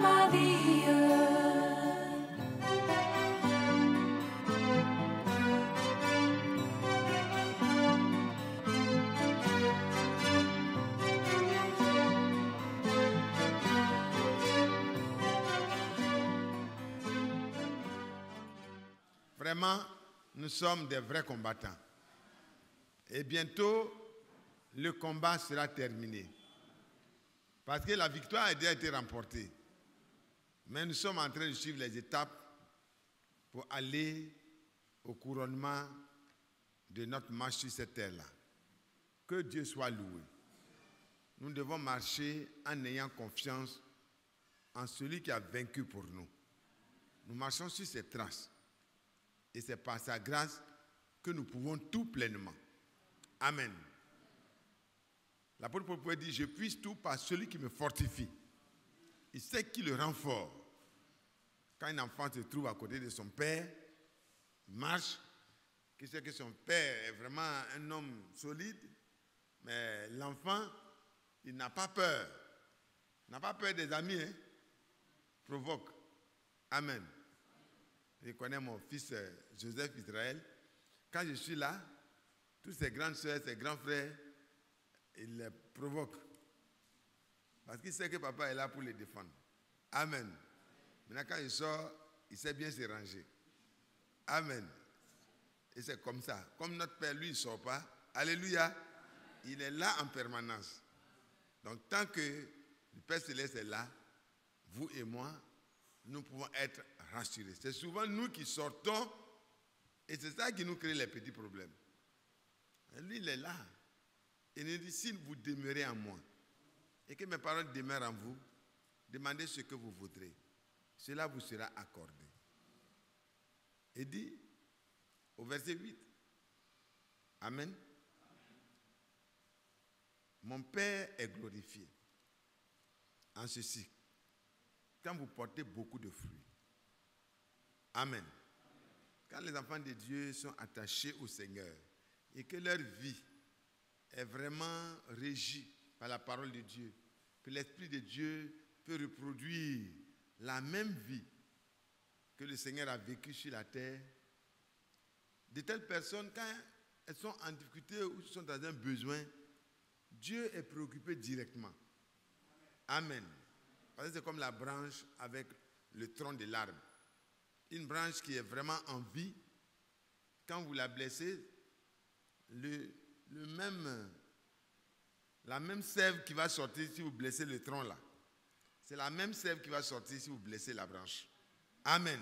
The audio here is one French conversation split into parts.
ma vie. Vraiment, nous sommes des vrais combattants. Et bientôt, le combat sera terminé. Parce que la victoire a déjà été remportée. Mais nous sommes en train de suivre les étapes pour aller au couronnement de notre marche sur cette terre-là. Que Dieu soit loué. Nous devons marcher en ayant confiance en celui qui a vaincu pour nous. Nous marchons sur ses traces. Et c'est par sa grâce que nous pouvons tout pleinement. Amen. L'apôtre Paul pouvait dire, je puisse tout par celui qui me fortifie. Il sait qui le rend fort. Quand un enfant se trouve à côté de son père, il marche, il sait que son père est vraiment un homme solide, mais l'enfant, il n'a pas peur. Il n'a pas peur des amis, hein? Provoque. Amen. Je connais mon fils Joseph Israël. Quand je suis là, tous ses grandes soeurs, ses grands frères, il les provoque. Parce qu'il sait que papa est là pour les défendre. Amen. Maintenant, quand il sort, il sait bien se ranger. Amen. Et c'est comme ça. Comme notre père, lui, il ne sort pas. Alléluia. Il est là en permanence. Donc, tant que le Père Céleste est là, vous et moi, nous pouvons être rassurés. C'est souvent nous qui sortons et c'est ça qui nous crée les petits problèmes. Et lui, il est là. Il nous dit, si vous demeurez en moi et que mes paroles demeurent en vous, demandez ce que vous voudrez. Cela vous sera accordé. Et dit, au verset 8, Amen. Mon Père est glorifié en ceci, quand vous portez beaucoup de fruits. Amen. Quand les enfants de Dieu sont attachés au Seigneur et que leur vie est vraiment régie par la parole de Dieu, que l'Esprit de Dieu peut reproduire la même vie que le Seigneur a vécue sur la terre, de telles personnes, quand elles sont en difficulté ou sont dans un besoin, Dieu est préoccupé directement. Amen. Parce que c'est comme la branche avec le tronc de l'arbre. Une branche qui est vraiment en vie, quand vous la blessez, la même sève qui va sortir si vous blessez le tronc là, c'est la même sève qui va sortir si vous blessez la branche. Amen.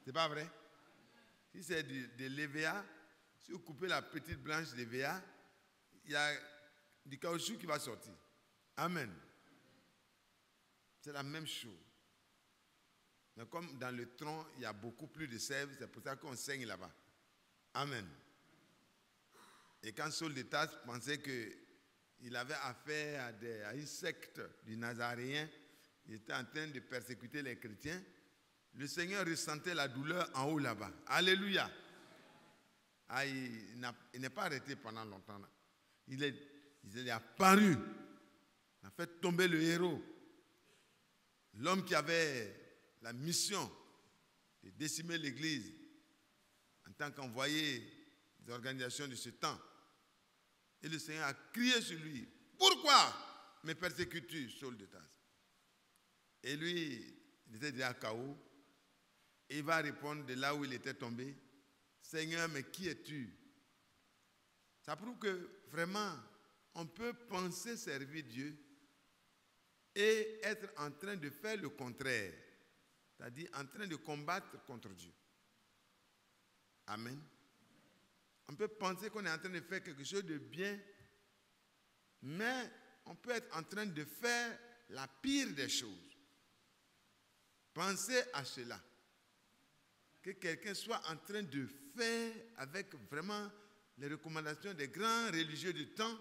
C'est pas vrai? Si c'est de l'EVA, si vous coupez la petite branche d'EVA, il y a du caoutchouc qui va sortir. Amen. C'est la même chose. Mais comme dans le tronc, il y a beaucoup plus de sève, c'est pour ça qu'on saigne là-bas. Amen. Et quand Saul de Tarse pensait qu'il avait affaire à une secte du Nazaréen, il était en train de persécuter les chrétiens, le Seigneur ressentait la douleur en haut là-bas. Alléluia. Ah, il n'est pas arrêté pendant longtemps. Là. Il est apparu. Il a fait tomber le héros. L'homme qui avait la mission de décimer l'Église en tant qu'envoyé des organisations de ce temps. Et le Seigneur a crié sur lui. Pourquoi me persécutes-tu, Saul de Tarse? Et lui, il était déjà KO. Et il va répondre de là où il était tombé. Seigneur, mais qui es-tu? Ça prouve que vraiment, on peut penser servir Dieu et être en train de faire le contraire. C'est-à-dire en train de combattre contre Dieu. Amen. On peut penser qu'on est en train de faire quelque chose de bien, mais on peut être en train de faire la pire des choses. Pensez à cela. Que quelqu'un soit en train de faire avec vraiment les recommandations des grands religieux du temps.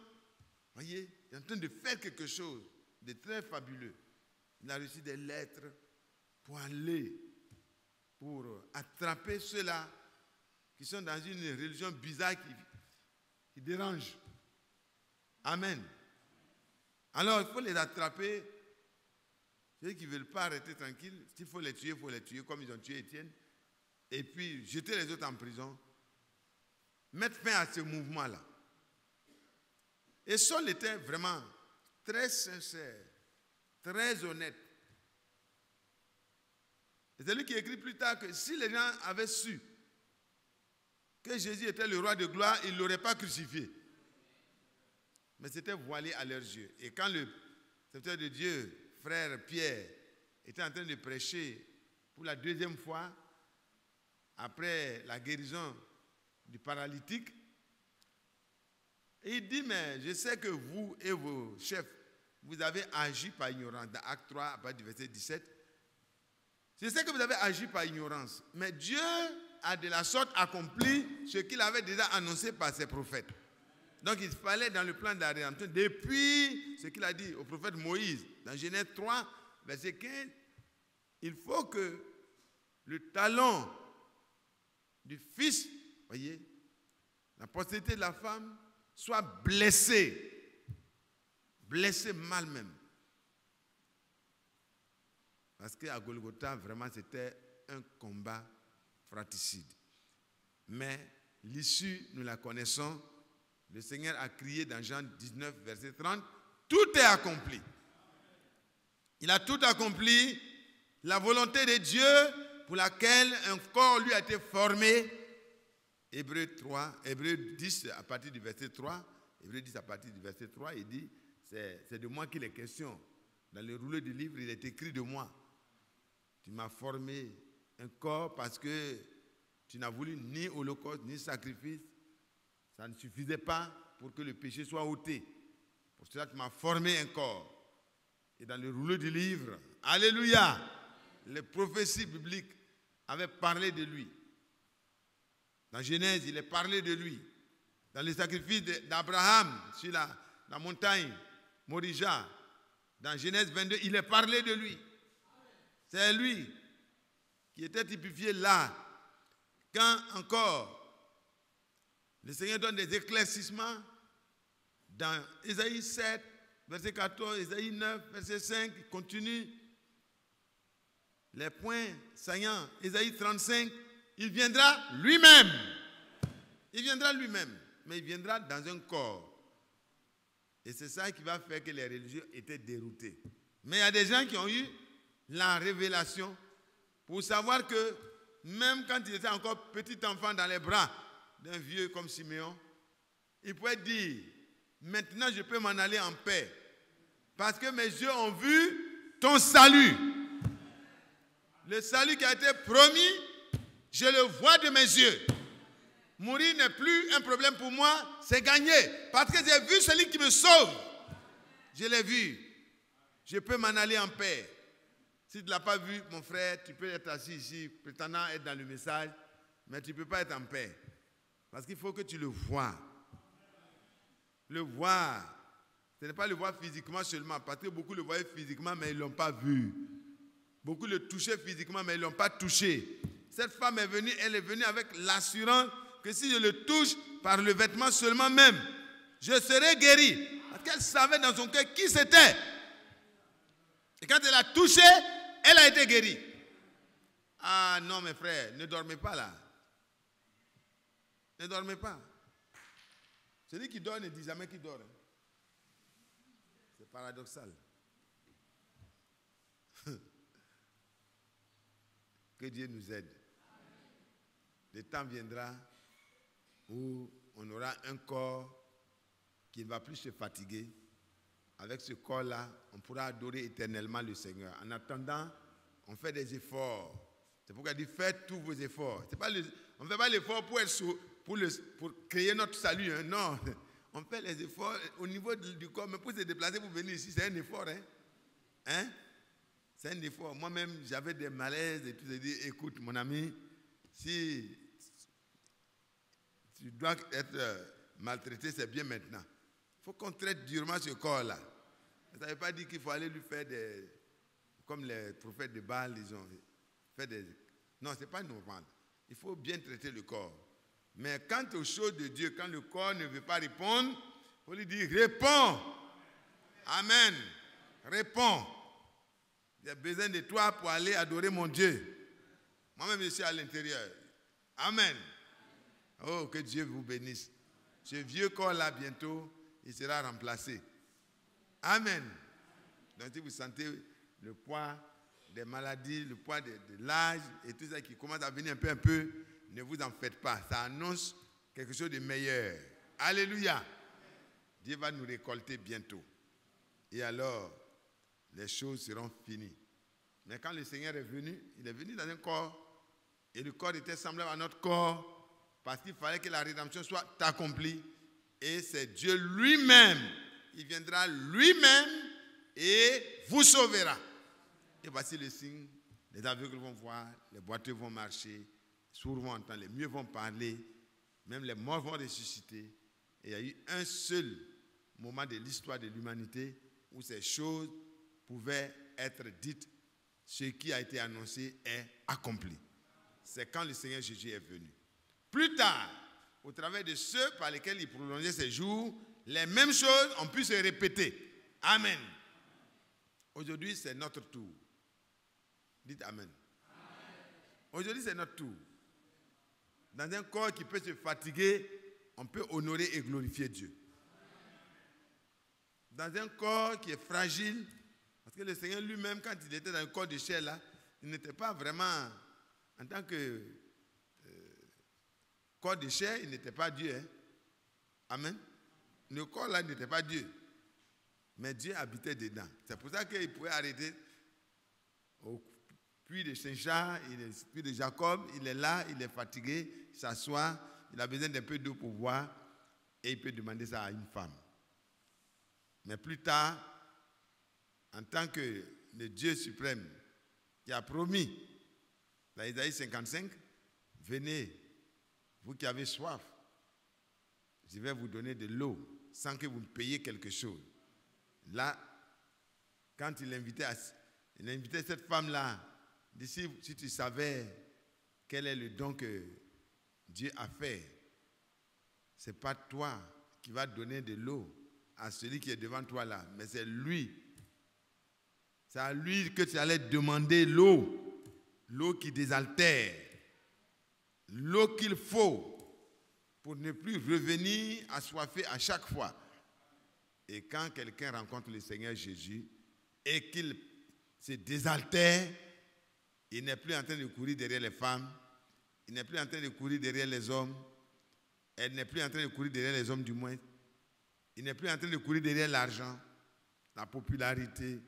Voyez, il est en train de faire quelque chose de très fabuleux. Il a reçu des lettres pour aller, pour attraper ceux-là qui sont dans une religion bizarre qui dérange. Amen. Alors, il faut les attraper Ceux qui ne veulent pas arrêter tranquille, s'il faut les tuer, il faut les tuer, comme ils ont tué Étienne. Et puis, jeter les autres en prison. Mettre fin à ce mouvement-là. Et Saul était vraiment très sincère, très honnête. Et c'est lui qui écrit plus tard que si les gens avaient su que Jésus était le roi de gloire, ils ne l'auraient pas crucifié. Mais c'était voilé à leurs yeux. Et quand le serviteur de Dieu, frère Pierre, était en train de prêcher pour la deuxième fois, après la guérison du paralytique, il dit, mais je sais que vous et vos chefs, vous avez agi par ignorance. Dans Acte 3, à partir du verset 17, je sais que vous avez agi par ignorance, mais Dieu a de la sorte accompli ce qu'il avait déjà annoncé par ses prophètes. Donc il fallait dans le plan de la rédemption, depuis ce qu'il a dit au prophète Moïse, dans Genèse 3, verset 15, il faut que le talon du fils, voyez, la postérité de la femme, soit blessé mal même. Parce qu'à Golgotha, vraiment, c'était un combat fratricide. Mais l'issue, nous la connaissons. Le Seigneur a crié dans Jean 19, verset 30, tout est accompli. Il a tout accompli, la volonté de Dieu pour laquelle un corps lui a été formé. Hébreux 10 à partir du verset 3, Hébreux 10 à partir du verset 3, il dit, c'est de moi qu'il est question. Dans le rouleau du livre, il est écrit de moi. Tu m'as formé un corps parce que tu n'as voulu ni holocauste, ni sacrifice. Ça ne suffisait pas pour que le péché soit ôté. Pour cela, tu m'as formé un corps. Et dans le rouleau du livre, alléluia, les prophéties bibliques avaient parlé de lui. Dans Genèse, il est parlé de lui. Dans les sacrifices d'Abraham sur la montagne Morija, dans Genèse 22, il est parlé de lui. C'est lui qui était typifié là. Quand encore le Seigneur donne des éclaircissements dans Ésaïe 7, verset 14, Ésaïe 9, verset 5, il continue. Les points saillants, Ésaïe 35, il viendra lui-même. Il viendra lui-même, mais il viendra dans un corps. Et c'est ça qui va faire que les religieux étaient déroutés. Mais il y a des gens qui ont eu la révélation pour savoir que même quand il était encore petit enfant dans les bras d'un vieux comme Siméon, il pouvait dire, maintenant je peux m'en aller en paix parce que mes yeux ont vu ton salut. Le salut qui a été promis, je le vois de mes yeux. Mourir n'est plus un problème pour moi, c'est gagné. Parce que j'ai vu celui qui me sauve. Je l'ai vu. Je peux m'en aller en paix. Si tu ne l'as pas vu, mon frère, tu peux être assis ici, prétendant être dans le message, mais tu ne peux pas être en paix. Parce qu'il faut que tu le vois. Le voir. Ce n'est pas le voir physiquement seulement, parce que beaucoup le voyaient physiquement, mais ils ne l'ont pas vu. Beaucoup le touchaient physiquement, mais ils ne l'ont pas touché. Cette femme est venue, elle est venue avec l'assurance que si je le touche par le vêtement seulement même, je serai guérie. Parce qu'elle savait dans son cœur qui c'était. Et quand elle a touché, elle a été guérie. Ah non, mes frères, ne dormez pas là. Ne dormez pas. Celui qui dort ne dit jamais qu'il dort. C'est paradoxal. Que Dieu nous aide. Le temps viendra où on aura un corps qui ne va plus se fatiguer. Avec ce corps-là, on pourra adorer éternellement le Seigneur. En attendant, on fait des efforts. C'est pourquoi il dit, faites tous vos efforts. On ne fait pas l'effort pour créer notre salut. Hein. Non, on fait les efforts au niveau du corps. Mais pour se déplacer, pour venir ici, c'est un effort. Hein? C'est un effort. Moi-même, j'avais des malaises et tout. J'ai dit, écoute, mon ami, si tu dois être maltraité, c'est bien maintenant. Il faut qu'on traite durement ce corps-là. Ça ne veut pas dire qu'il faut aller lui faire comme les prophètes de Baal, ils ont fait des... Non, ce n'est pas normal. Il faut bien traiter le corps. Mais quant aux choses de Dieu, quand le corps ne veut pas répondre, il faut lui dire, réponds. Amen. Réponds. J'ai besoin de toi pour aller adorer mon Dieu. Moi-même, je suis à l'intérieur. Amen. Oh, que Dieu vous bénisse. Ce vieux corps-là, bientôt, il sera remplacé. Amen. Donc, si vous sentez le poids des maladies, le poids de l'âge et tout ça qui commence à venir un peu, ne vous en faites pas. Ça annonce quelque chose de meilleur. Alléluia. Dieu va nous récolter bientôt. Et alors, les choses seront finies. Mais quand le Seigneur est venu, il est venu dans un corps. Et le corps était semblable à notre corps. Parce qu'il fallait que la rédemption soit accomplie. Et c'est Dieu lui-même. Il viendra lui-même et vous sauvera. Et voici le signe. Les aveugles vont voir, les boiteux vont marcher, les sourds vont entendre, les muets vont parler, même les morts vont ressusciter. Et il y a eu un seul moment de l'histoire de l'humanité où ces choses pouvaient être dites. Ce qui a été annoncé est accompli. C'est quand le Seigneur Jésus est venu. Plus tard, au travers de ceux par lesquels il prolongeait ses jours, les mêmes choses ont pu se répéter. Amen. Aujourd'hui, c'est notre tour. Dites Amen. Aujourd'hui, c'est notre tour. Dans un corps qui peut se fatiguer, on peut honorer et glorifier Dieu. Dans un corps qui est fragile, parce que le Seigneur lui-même, quand il était dans le corps de chair là, il n'était pas vraiment, en tant que corps de chair, il n'était pas Dieu. Hein? Amen. Le corps là n'était pas Dieu. Mais Dieu habitait dedans. C'est pour ça qu'il pouvait arrêter au puits de Saint-Jean, au puits de Jacob, il est là, il est fatigué, il s'assoit, il a besoin d'un peu d'eau pour boire, et il peut demander ça à une femme. Mais plus tard, en tant que le Dieu suprême qui a promis, dans Isaïe 55, venez, vous qui avez soif, je vais vous donner de l'eau sans que vous me payiez quelque chose. Là, quand il invitait cette femme-là, il dit, si tu savais quel est le don que Dieu a fait, ce n'est pas toi qui vas donner de l'eau à celui qui est devant toi là, mais c'est lui. C'est à lui que tu allais demander l'eau, l'eau qui désaltère, l'eau qu'il faut pour ne plus revenir assoiffé à chaque fois. Et quand quelqu'un rencontre le Seigneur Jésus et qu'il se désaltère, il n'est plus en train de courir derrière les femmes, il n'est plus en train de courir derrière les hommes, elle n'est plus en train de courir derrière les hommes du moins, il n'est plus en train de courir derrière l'argent, la popularité,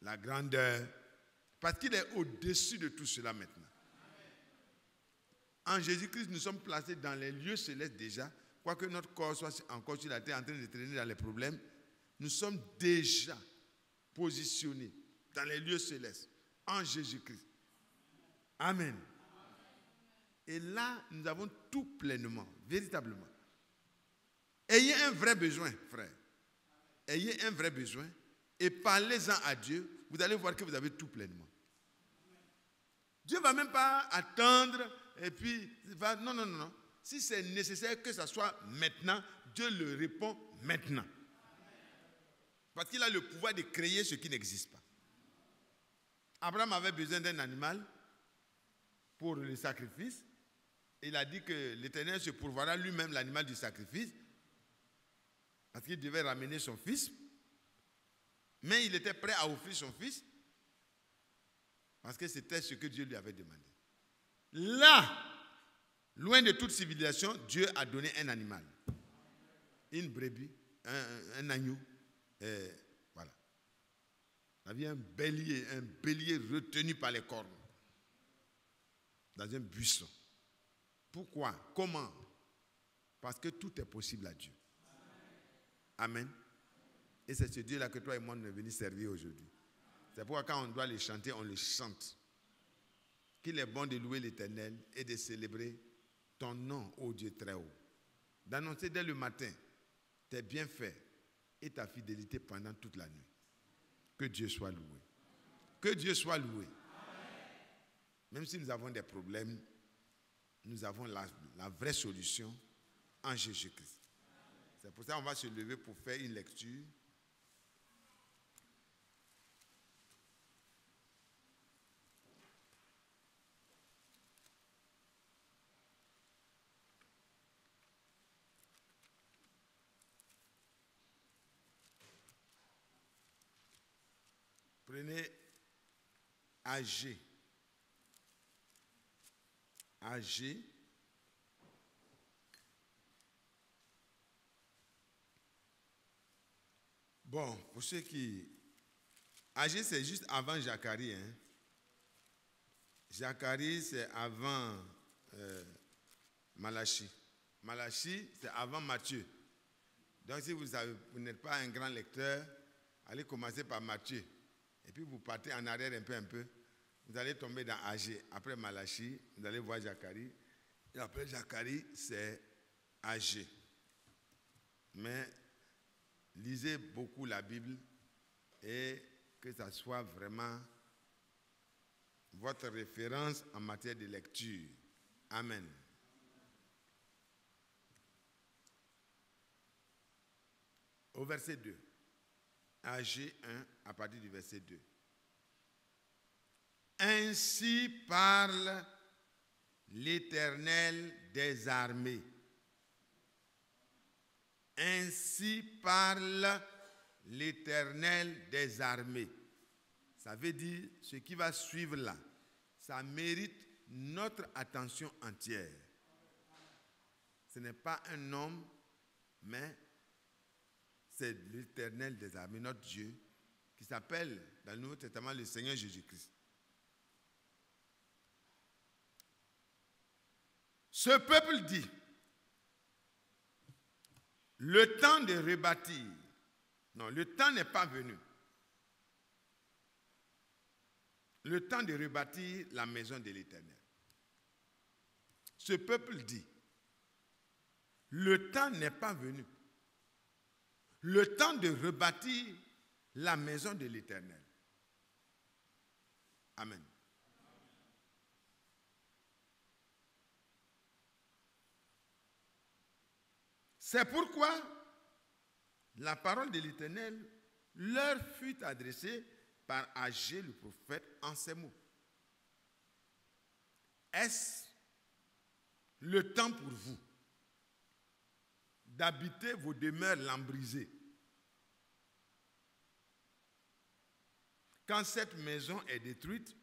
la grandeur, parce qu'il est au-dessus de tout cela maintenant. En Jésus-Christ, nous sommes placés dans les lieux célestes déjà, quoique notre corps soit encore sur la terre en train de traîner dans les problèmes, nous sommes déjà positionnés dans les lieux célestes en Jésus-Christ. Amen. Et là, nous avons tout pleinement, véritablement. Ayez un vrai besoin, frère. Ayez un vrai besoin et parlez-en à Dieu. Vous allez voir que vous avez tout pleinement. Dieu ne va même pas attendre et puis, non, non, non, non. Si c'est nécessaire que ça soit maintenant, Dieu le répond maintenant. Parce qu'il a le pouvoir de créer ce qui n'existe pas. Abraham avait besoin d'un animal pour le sacrifice. Il a dit que l'Éternel se pourvoira lui-même l'animal du sacrifice. Parce qu'il devait ramener son fils. Mais il était prêt à offrir son fils. Parce que c'était ce que Dieu lui avait demandé. Là, loin de toute civilisation, Dieu a donné un animal. Une brebis, un agneau. Voilà. Il y avait un bélier retenu par les cornes. Dans un buisson. Pourquoi? Comment? Parce que tout est possible à Dieu. Amen. Et c'est ce Dieu-là que toi et moi nous sommes venus servir aujourd'hui. C'est pourquoi quand on doit les chanter, on les chante. Qu'il est bon de louer l'Éternel et de célébrer ton nom, ô Dieu très haut. D'annoncer dès le matin tes bienfaits et ta fidélité pendant toute la nuit. Que Dieu soit loué. Que Dieu soit loué. Même si nous avons des problèmes, nous avons la vraie solution en Jésus-Christ. C'est pour ça qu'on va se lever pour faire une lecture. Prenez AG. AG. Bon, pour ceux qui... AG, c'est juste avant Zacharie. Hein? Zacharie, c'est avant Malachie. Malachie, c'est avant Matthieu. Donc, si vous n'êtes pas un grand lecteur, allez commencer par Matthieu. Et puis, vous partez en arrière un peu. Vous allez tomber dans AG. Après Malachie, vous allez voir Zacharie. Et après Zacharie, c'est AG. Mais lisez beaucoup la Bible et que ça soit vraiment votre référence en matière de lecture. Amen. Au verset 2. AG 1 à partir du verset 2. Ainsi parle l'Éternel des armées. Ainsi parle l'Éternel des armées. Ça veut dire, ce qui va suivre là, ça mérite notre attention entière. Ce n'est pas un homme, mais c'est l'Éternel des armées, notre Dieu, qui s'appelle dans le Nouveau Testament le Seigneur Jésus-Christ. Ce peuple dit, le temps de rebâtir, non, le temps n'est pas venu. Le temps de rebâtir la maison de l'Éternel. Ce peuple dit, le temps n'est pas venu. Le temps de rebâtir la maison de l'Éternel. Amen. C'est pourquoi la parole de l'Éternel leur fut adressée par Agé le prophète en ces mots. Est-ce le temps pour vous d'habiter vos demeures lambrisées quand cette maison est détruite?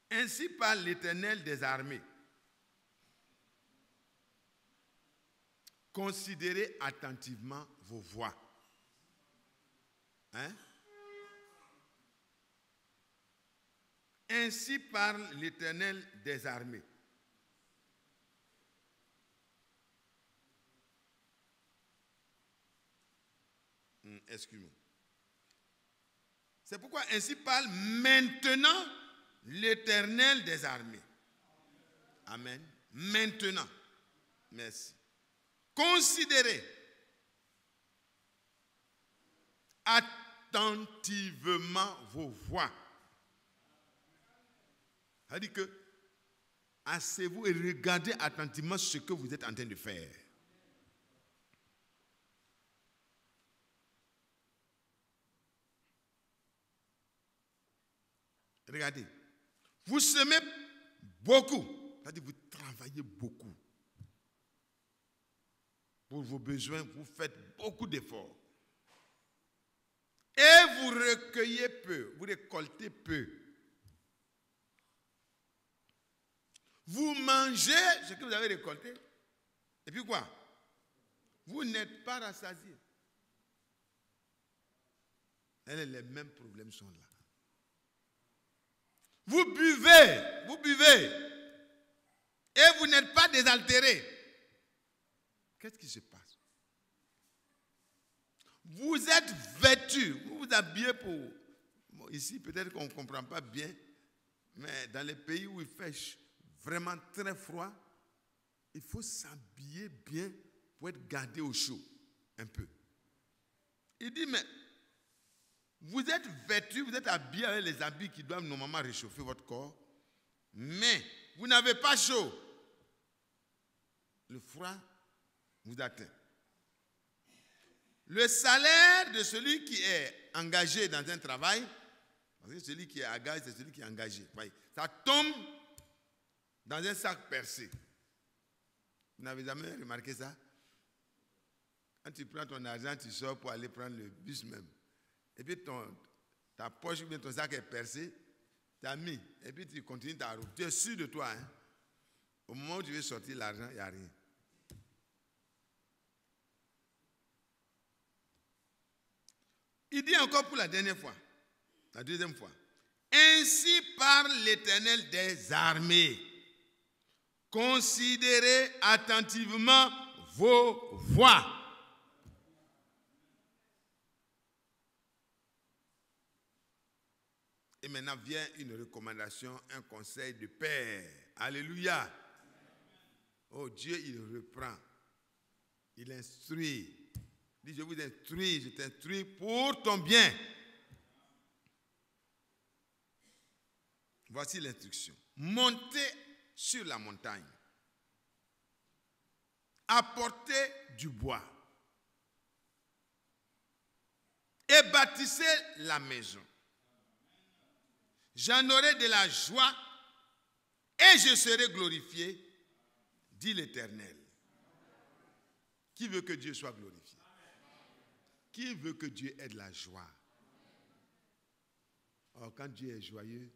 Ainsi parle l'Éternel des armées. Considérez attentivement vos voies. Hein? Ainsi parle l'Éternel des armées. Excuse-moi. C'est pourquoi ainsi parle maintenant l'Éternel des armées. Amen. Maintenant. Merci. Considérez attentivement vos voies. C'est-à-dire que asseyez-vous et regardez attentivement ce que vous êtes en train de faire. Regardez. Vous semez beaucoup. C'est-à-dire que vous travaillez beaucoup. Pour vos besoins, vous faites beaucoup d'efforts. Et vous recueillez peu, vous récoltez peu. Vous mangez ce que vous avez récolté. Et puis quoi? Vous n'êtes pas rassasié. Les mêmes problèmes sont là. Vous buvez. Et vous n'êtes pas désaltéré. Qu'est-ce qui se passe? Vous êtes vêtus, vous vous habillez pour... Bon, ici, peut-être qu'on ne comprend pas bien, mais dans les pays où il fait vraiment très froid, il faut s'habiller bien pour être gardé au chaud, un peu. Il dit, mais vous êtes vêtus, vous êtes habillés avec les habits qui doivent normalement réchauffer votre corps, mais vous n'avez pas chaud. Le froid vous atteint. Le salaire de celui qui est engagé dans un travail, parce que celui qui est à gage, c'est celui qui est engagé. Ça tombe dans un sac percé. Vous n'avez jamais remarqué ça? Quand tu prends ton argent, tu sors pour aller prendre le bus même. et puis ta poche ou bien ton sac est percé, tu as mis, et puis tu continues ta route. Tu es sûr de toi, hein? Au moment où tu veux sortir l'argent, il n'y a rien. Il dit encore pour la dernière fois, la deuxième fois. Ainsi parle l'Éternel des armées. Considérez attentivement vos voies. Et maintenant vient une recommandation, un conseil de père. Alléluia. Oh Dieu, il reprend. Il instruit. Il dit, je vous instruis, je t'instruis pour ton bien. Voici l'instruction. Montez sur la montagne. Apportez du bois. Et bâtissez la maison. J'en aurai de la joie et je serai glorifié, dit l'Éternel. Qui veut que Dieu soit glorifié? Qui veut que Dieu ait de la joie? Or, quand Dieu est joyeux,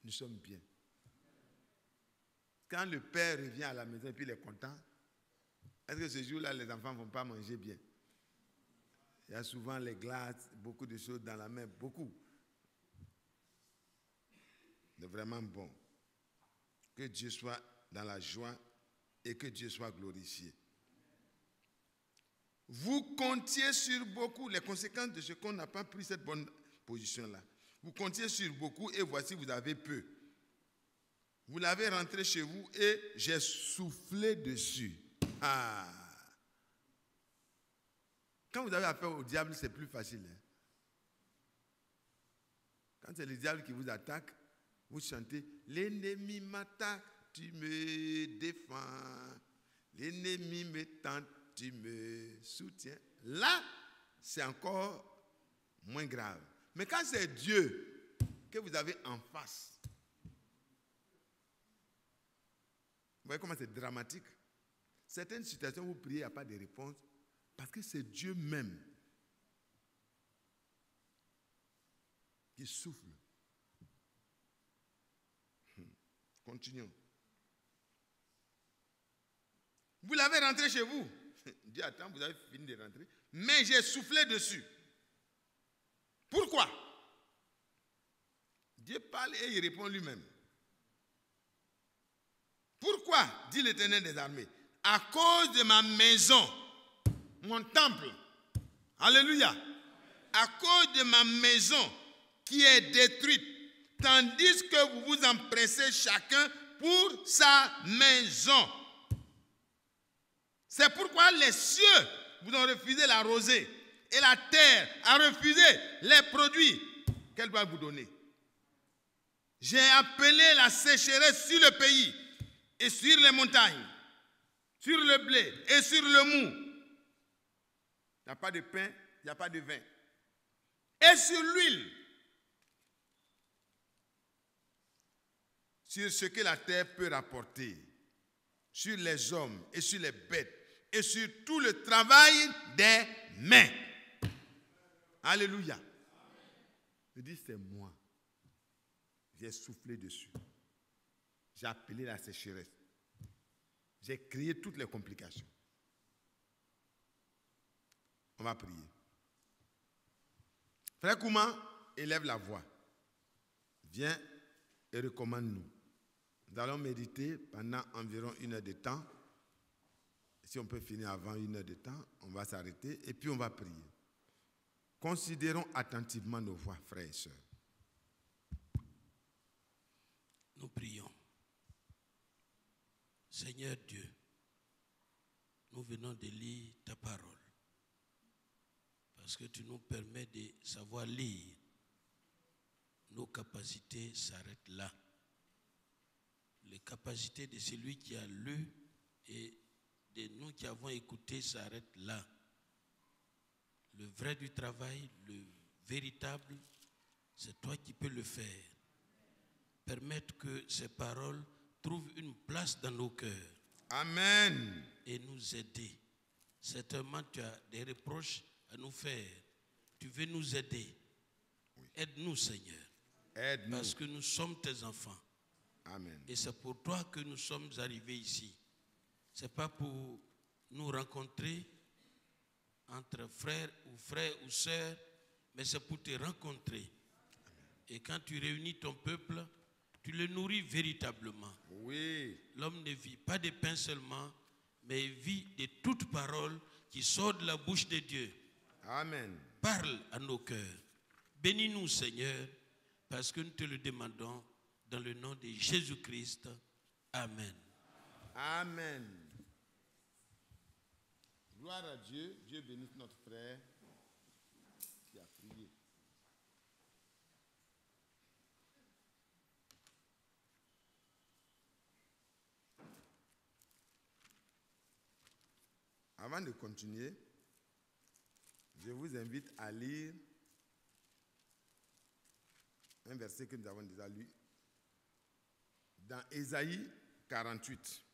nous sommes bien. Quand le père revient à la maison et puis il est content, est-ce que ce jour-là, les enfants ne vont pas manger bien? Il y a souvent les glaces, beaucoup de choses dans la main, beaucoup. C'est vraiment bon. Que Dieu soit dans la joie et que Dieu soit glorifié. Vous comptiez sur beaucoup, les conséquences de ce qu'on n'a pas pris cette bonne position-là. Vous comptiez sur beaucoup et voici, vous avez peu. Vous l'avez rentré chez vous et j'ai soufflé dessus. Ah! Quand vous avez affaire au diable, c'est plus facile. Hein? Quand c'est le diable qui vous attaque, vous chantez « L'ennemi m'attaque, tu me défends. L'ennemi me tente, tu me soutiens. » Là, c'est encore moins grave. Mais quand c'est Dieu que vous avez en face, vous voyez comment c'est dramatique? Certaines situations, vous priez, il n'y a pas de réponse, parce que c'est Dieu même qui souffle. Continuons. Vous l'avez rentré chez vous. Dieu attend, vous avez fini de rentrer. Mais j'ai soufflé dessus. Pourquoi? Dieu parle et il répond lui-même. Pourquoi? Dit l'Éternel des armées. À cause de ma maison, mon temple. Alléluia. À cause de ma maison qui est détruite. Tandis que vous vous empressez chacun pour sa maison. C'est pourquoi les cieux vous ont refusé la rosée et la terre a refusé les produits qu'elle doit vous donner. J'ai appelé la sécheresse sur le pays et sur les montagnes, sur le blé et sur le mou. Il n'y a pas de pain, il n'y a pas de vin. Et sur l'huile. Sur ce que la terre peut rapporter, sur les hommes et sur les bêtes, et sur tout le travail des mains. Alléluia. Je dis, c'est moi. J'ai soufflé dessus. J'ai appelé la sécheresse. J'ai créé toutes les complications. On va prier. Frère Kouma, élève la voix. Viens et recommande-nous. Nous allons méditer pendant environ 1 heure de temps. Si on peut finir avant 1 heure de temps, on va s'arrêter et puis on va prier. Considérons attentivement nos voix, frères et sœurs. Nous prions. Seigneur Dieu, nous venons de lire ta parole parce que tu nous permets de savoir lire. Nos capacités s'arrêtent là. Les capacités de celui qui a lu et de nous qui avons écouté s'arrêtent là. Le vrai du travail, le véritable, c'est toi qui peux le faire. Permettre que ces paroles trouvent une place dans nos cœurs. Amen. Et nous aider. Certainement, tu as des reproches à nous faire. Tu veux nous aider. Aide-nous, Seigneur. Aide-nous. Parce que nous sommes tes enfants. Amen. Et c'est pour toi que nous sommes arrivés ici. Ce n'est pas pour nous rencontrer entre frères ou sœurs, mais c'est pour te rencontrer. Et quand tu réunis ton peuple, tu le nourris véritablement. Oui. L'homme ne vit pas de pain seulement, mais il vit de toute parole qui sort de la bouche de Dieu. Amen. Parle à nos cœurs. Bénis-nous, Seigneur, parce que nous te le demandons dans le nom de Jésus-Christ. Amen. Amen. Gloire à Dieu. Dieu bénisse notre frère qui a prié. Avant de continuer, je vous invite à lire un verset que nous avons déjà lu dans Ésaïe 48.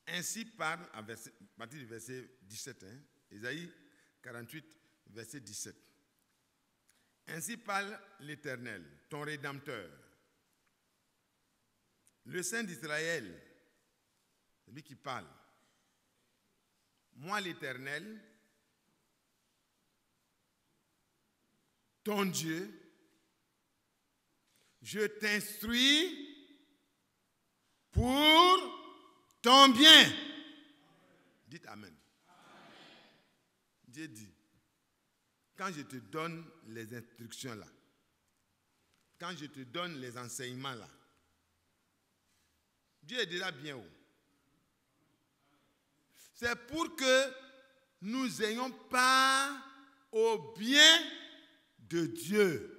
Ainsi parle, à partir du verset 17, Ésaïe 48, verset 17. Ainsi parle l'Éternel, ton Rédempteur, le Saint d'Israël, c'est lui qui parle. Moi, l'Éternel, ton Dieu, je t'instruis pour ton bien. Dites Amen. Dieu dit, quand je te donne les instructions là, quand je te donne les enseignements là, Dieu est déjà bien haut. C'est pour que nous ayons part au bien de Dieu.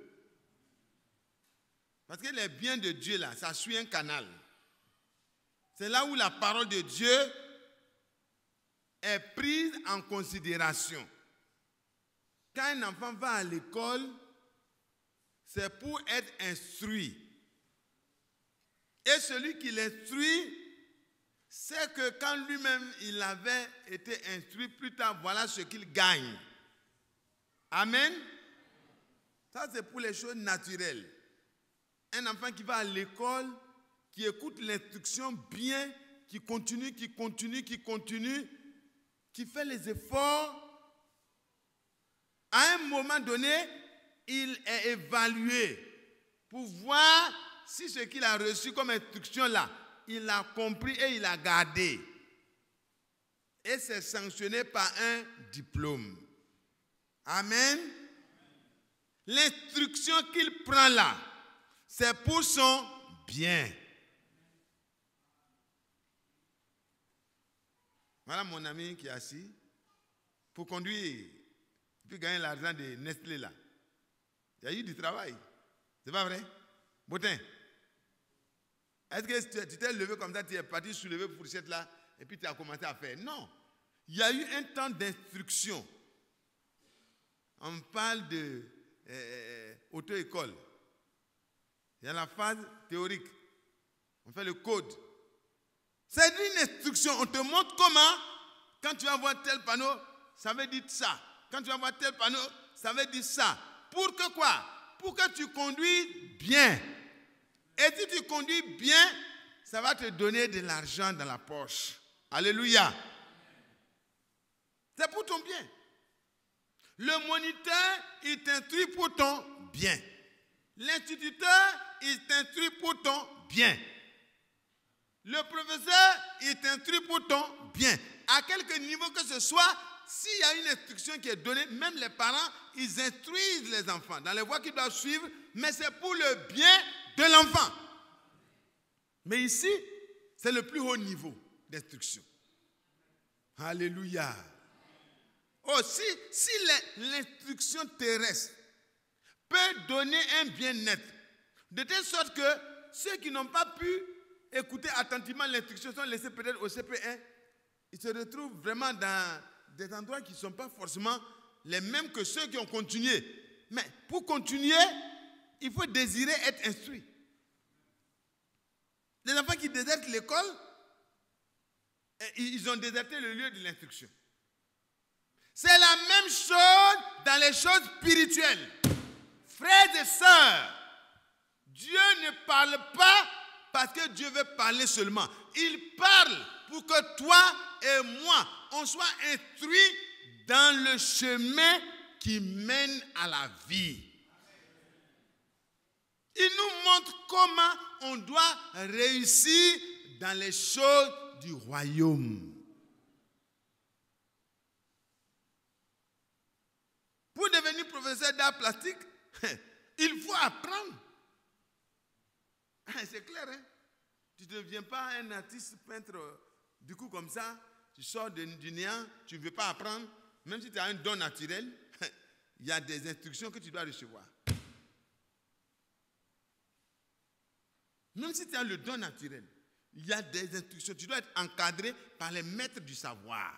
Parce que les biens de Dieu là, ça suit un canal. C'est là où la parole de Dieu est prise en considération. Quand un enfant va à l'école, c'est pour être instruit. Et celui qui l'instruit, c'est que quand lui-même il avait été instruit, plus tard, voilà ce qu'il gagne. Amen. Ça, c'est pour les choses naturelles. Un enfant qui va à l'école, qui écoute l'instruction bien, qui continue, qui fait les efforts, à un moment donné, il est évalué pour voir si ce qu'il a reçu comme instruction là, il l'a compris et il a gardé. Et c'est sanctionné par un diplôme. Amen. L'instruction qu'il prend là, c'est pour son bien. Voilà mon ami qui est assis. Pour conduire, puis gagner l'argent de Nestlé là. Il y a eu du travail. C'est pas vrai? Botin. Est-ce que tu t'es levé comme ça, tu es parti soulever pour cette là, et puis tu as commencé à faire? Non. Il y a eu un temps d'instruction. On parle de auto-école. Il y a la phase théorique. On fait le code. C'est une instruction. On te montre comment, quand tu vas voir tel panneau, ça veut dire ça. Quand tu vas voir tel panneau, ça veut dire ça. Pour que quoi? Pour que tu conduises bien. Et si tu conduis bien, ça va te donner de l'argent dans la poche. Alléluia. C'est pour ton bien. Le moniteur, il t'instruit pour ton bien. L'instituteur, il t'instruit pour ton bien. Le professeur, il t'instruit pour ton bien. À quelque niveau que ce soit, s'il y a une instruction qui est donnée, même les parents, ils instruisent les enfants dans les voies qu'ils doivent suivre, mais c'est pour le bien de l'enfant. Mais ici, c'est le plus haut niveau d'instruction. Alléluia. Oh, si l'instruction terrestre peut donner un bien-être, de telle sorte que ceux qui n'ont pas pu écouter attentivement l'instruction sont laissés peut-être au CP1, ils se retrouvent vraiment dans des endroits qui ne sont pas forcément les mêmes que ceux qui ont continué. Mais pour continuer, il faut désirer être instruit. Les enfants qui désertent l'école, Ils ont déserté le lieu de l'instruction. C'est la même chose dans les choses spirituelles. Frères et sœurs, Dieu ne parle pas parce que Dieu veut parler seulement. Il parle pour que toi et moi, on soit instruits dans le chemin qui mène à la vie. Il nous montre comment on doit réussir dans les choses du royaume. Pour devenir professeur d'art plastique, il faut apprendre. C'est clair, hein? Tu ne deviens pas un artiste peintre du coup comme ça, tu sors du néant, tu ne veux pas apprendre. Même si tu as un don naturel, il y a des instructions que tu dois recevoir. Même si tu as le don naturel, il y a des instructions. Tu dois être encadré par les maîtres du savoir.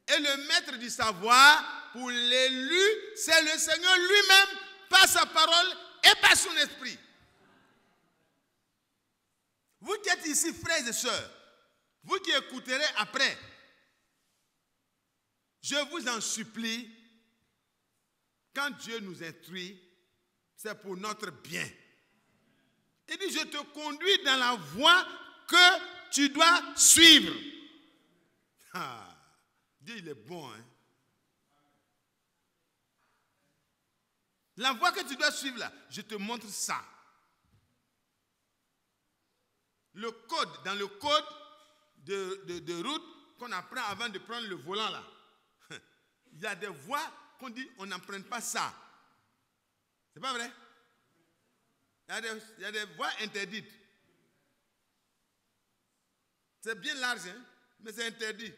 Et le maître du savoir, pour l'élu, c'est le Seigneur lui-même, par sa parole et par son esprit. Vous qui êtes ici, frères et sœurs, vous qui écouterez après, je vous en supplie, quand Dieu nous instruit, c'est pour notre bien. Il dit, je te conduis dans la voie que tu dois suivre. Ah, Dieu, il est bon, hein? La voie que tu dois suivre là, je te montre ça. Le code, dans le code de route qu'on apprend avant de prendre le volant là, il y a des voies qu'on dit on n'emprunte pas ça. C'est pas vrai? Il y a des voies interdites. C'est bien large, hein? Mais c'est interdit.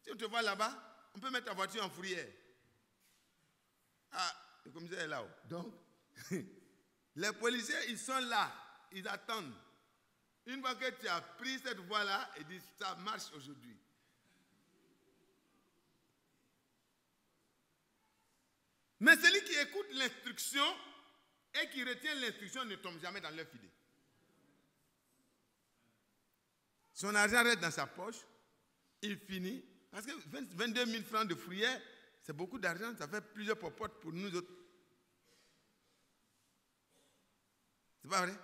Si on te voit là-bas, on peut mettre ta voiture en fourrière. Ah, le commissaire est là-haut. Donc, les policiers, ils sont là. Ils attendent. Une fois que tu as pris cette voie-là, ils disent, ça marche aujourd'hui. Mais celui qui écoute l'instruction et qui retient l'instruction ne tombe jamais dans leur filet. Son argent reste dans sa poche, il finit. Parce que 22 000 francs de fourrière, c'est beaucoup d'argent, ça fait plusieurs popotes pour nous autres. C'est pas vrai?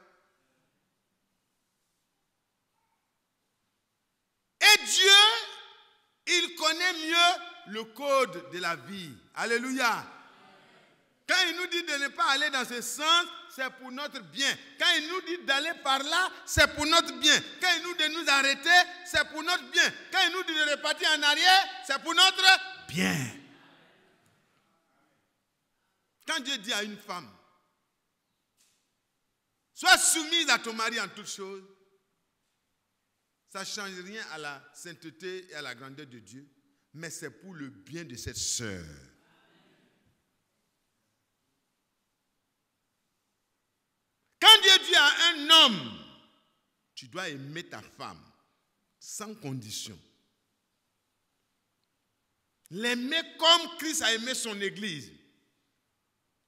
Et Dieu, il connaît mieux le code de la vie. Alléluia. Quand il nous dit de ne pas aller dans ce sens, c'est pour notre bien. Quand il nous dit d'aller par là, c'est pour notre bien. Quand il nous dit de nous arrêter, c'est pour notre bien. Quand il nous dit de repartir en arrière, c'est pour notre bien. Quand Dieu dit à une femme, sois soumise à ton mari en toutes choses, ça ne change rien à la sainteté et à la grandeur de Dieu, mais c'est pour le bien de cette sœur. Quand Dieu dit à un homme, tu dois aimer ta femme sans condition. L'aimer comme Christ a aimé son église.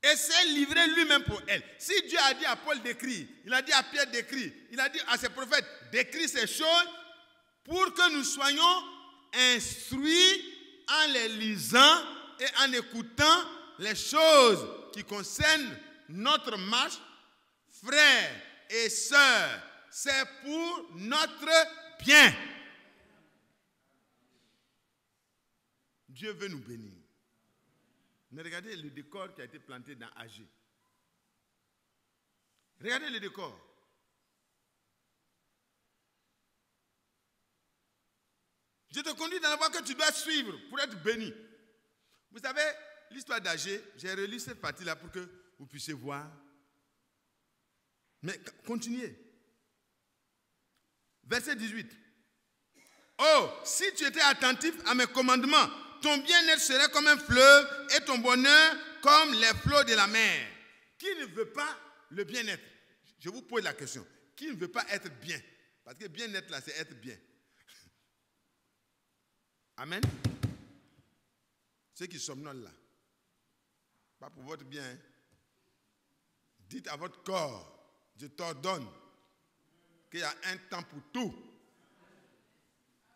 Et s'est livré lui-même pour elle. Si Dieu a dit à Paul d'écrire, il a dit à Pierre d'écrire, il a dit à ses prophètes d'écrire ces choses pour que nous soyons instruits en les lisant et en écoutant les choses qui concernent notre marche. Frères et sœurs, c'est pour notre bien. Dieu veut nous bénir. Mais regardez le décor qui a été planté dans Agé. Regardez le décor. Je te conduis dans la voie que tu dois suivre pour être béni. Vous savez, l'histoire d'Agé, j'ai relu cette partie-là pour que vous puissiez voir. Mais continuez. Verset 18. Oh, si tu étais attentif à mes commandements, ton bien-être serait comme un fleuve et ton bonheur comme les flots de la mer. Qui ne veut pas le bien-être? Je vous pose la question. Qui ne veut pas être bien? Parce que bien-être là, c'est être bien. Amen. Ceux qui somnolent là, pas pour votre bien. Hein. Dites à votre corps, je t'ordonne qu'il y a un temps pour tout.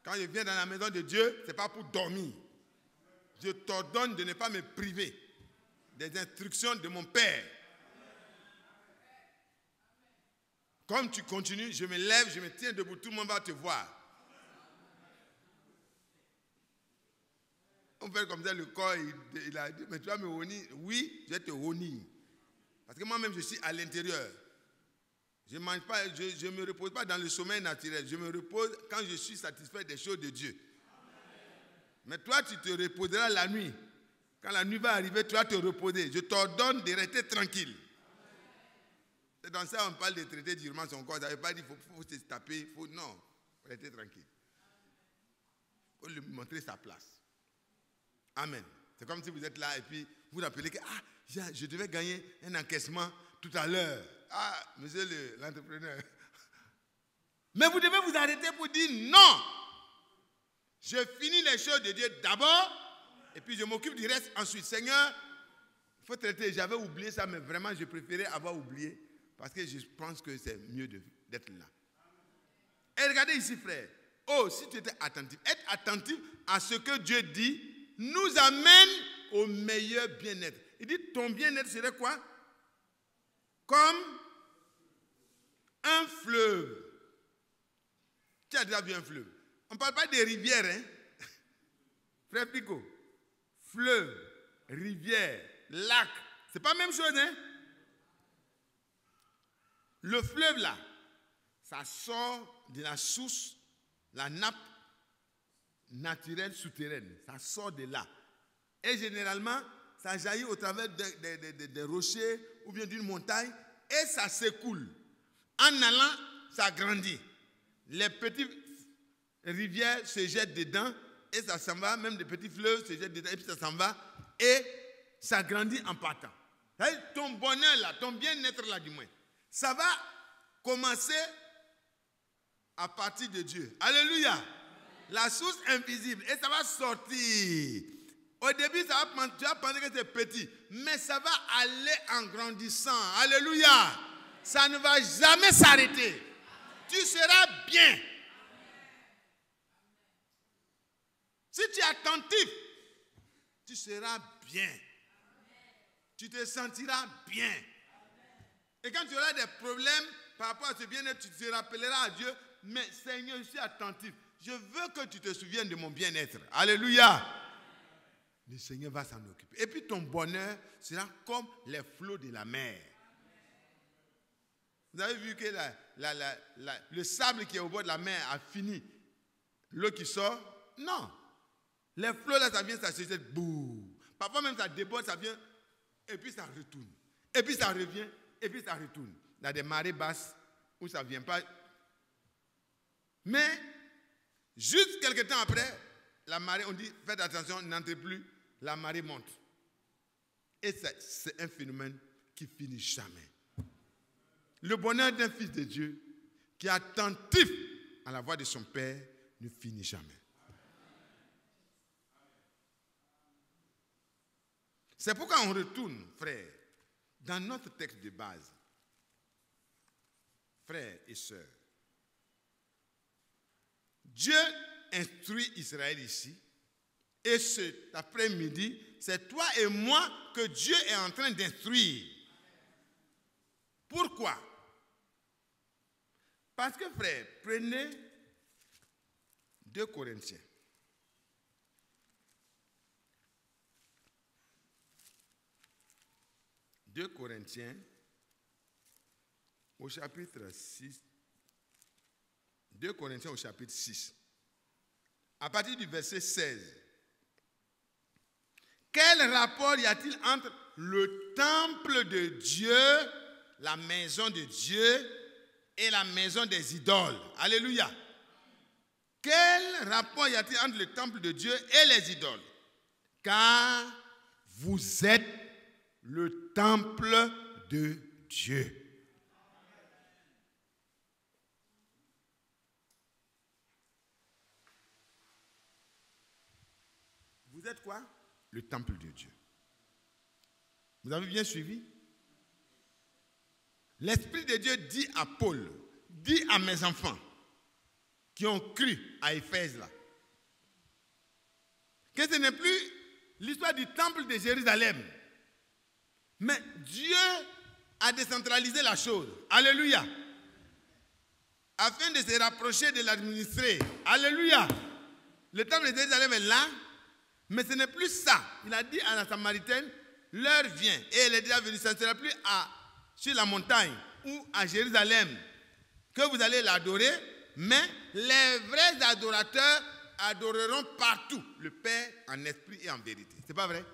Quand je viens dans la maison de Dieu, ce n'est pas pour dormir. Je t'ordonne de ne pas me priver des instructions de mon Père. Comme tu continues, je me lève, je me tiens debout, tout le monde va te voir. On fait comme ça, le corps, il a dit, mais tu vas me honir. Oui, je vais te honir. Parce que moi-même, je suis à l'intérieur. Je ne mange pas, je ne me repose pas dans le sommeil naturel. Je me repose quand je suis satisfait des choses de Dieu. Mais toi, tu te reposeras la nuit. Quand la nuit va arriver, tu vas te reposer. Je t'ordonne de rester tranquille. C'est dans ça qu'on parle de traiter durement son corps. Ça ne veut pas dire qu'il faut se taper. Non, il faut rester tranquille. Il faut lui montrer sa place. Amen. C'est comme si vous êtes là et puis vous rappelez que je devais gagner un encaissement tout à l'heure. Ah, monsieur l'entrepreneur. Mais vous devez vous arrêter pour dire non. Je finis les choses de Dieu d'abord et puis je m'occupe du reste ensuite. Seigneur, il faut traiter. J'avais oublié ça, mais vraiment, je préférais avoir oublié parce que je pense que c'est mieux d'être là. Et regardez ici, frère. Oh, si tu étais attentif, être attentif à ce que Dieu dit nous amène au meilleur bien-être. Il dit, ton bien-être serait quoi? Comme un fleuve. Tu as déjà vu un fleuve? On ne parle pas des rivières, hein? Frère Pico. Fleuve, rivière, lac. C'est pas la même chose, hein? Le fleuve, là, ça sort de la source, la nappe naturelle souterraine. Ça sort de là. Et généralement, ça jaillit au travers des rochers ou bien d'une montagne et ça s'écoule. En allant, ça grandit. Les petites rivières se jettent dedans et ça s'en va. Même des petits fleuves se jettent dedans et puis ça s'en va. Et ça grandit en partant. Ton bonheur là, ton bien-être là du moins, ça va commencer à partir de Dieu. Alléluia. La source invisible. Et ça va sortir. Au début, tu vas penser que c'est petit. Mais ça va aller en grandissant. Alléluia. Ça ne va jamais s'arrêter. Tu seras bien. Si tu es attentif, tu seras bien. Tu te sentiras bien. Et quand tu auras des problèmes par rapport à ce bien-être, tu te rappelleras à Dieu. Mais Seigneur, je suis attentif. Je veux que tu te souviennes de mon bien-être. Alléluia. Le Seigneur va s'en occuper. Et puis ton bonheur sera comme les flots de la mer. Vous avez vu que le sable qui est au bord de la mer a fini. L'eau qui sort, non. Les flots là, ça vient, ça se jette, bouh. Parfois même ça déborde, ça vient, et puis ça retourne. Et puis ça revient, et puis ça retourne. Il y a des marées basses où ça ne vient pas. Mais, juste quelques temps après, la marée, on dit, faites attention, n'entrez plus, la marée monte. Et c'est un phénomène qui finit jamais. Le bonheur d'un fils de Dieu qui est attentif à la voix de son Père ne finit jamais. C'est pourquoi on retourne, frère, dans notre texte de base. Frères et sœurs, Dieu instruit Israël ici, et cet après-midi, c'est toi et moi que Dieu est en train d'instruire. Pourquoi? Parce que, frère, prenez 2 Corinthiens. 2 Corinthiens, au chapitre 6. 2 Corinthiens au chapitre 6. À partir du verset 16. Quel rapport y a-t-il entre le temple de Dieu, la maison de Dieu, et la maison des idoles? Alléluia. Quel rapport y a-t-il entre le temple de Dieu et les idoles? Car vous êtes le temple de Dieu. Vous êtes quoi? Le temple de Dieu. Vous avez bien suivi? L'Esprit de Dieu dit à Paul, dit à mes enfants, qui ont cru à Éphèse là. Que ce n'est plus l'histoire du temple de Jérusalem. Mais Dieu a décentralisé la chose. Alléluia. Afin de se rapprocher de l'administrer. Alléluia. Le temple de Jérusalem est là, mais ce n'est plus ça. Il a dit à la Samaritaine, l'heure vient, et elle est déjà venue. Ça ne sera plus sur la montagne ou à Jérusalem que vous allez l'adorer, mais les vrais adorateurs adoreront partout le Père en esprit et en vérité. C'est pas vrai?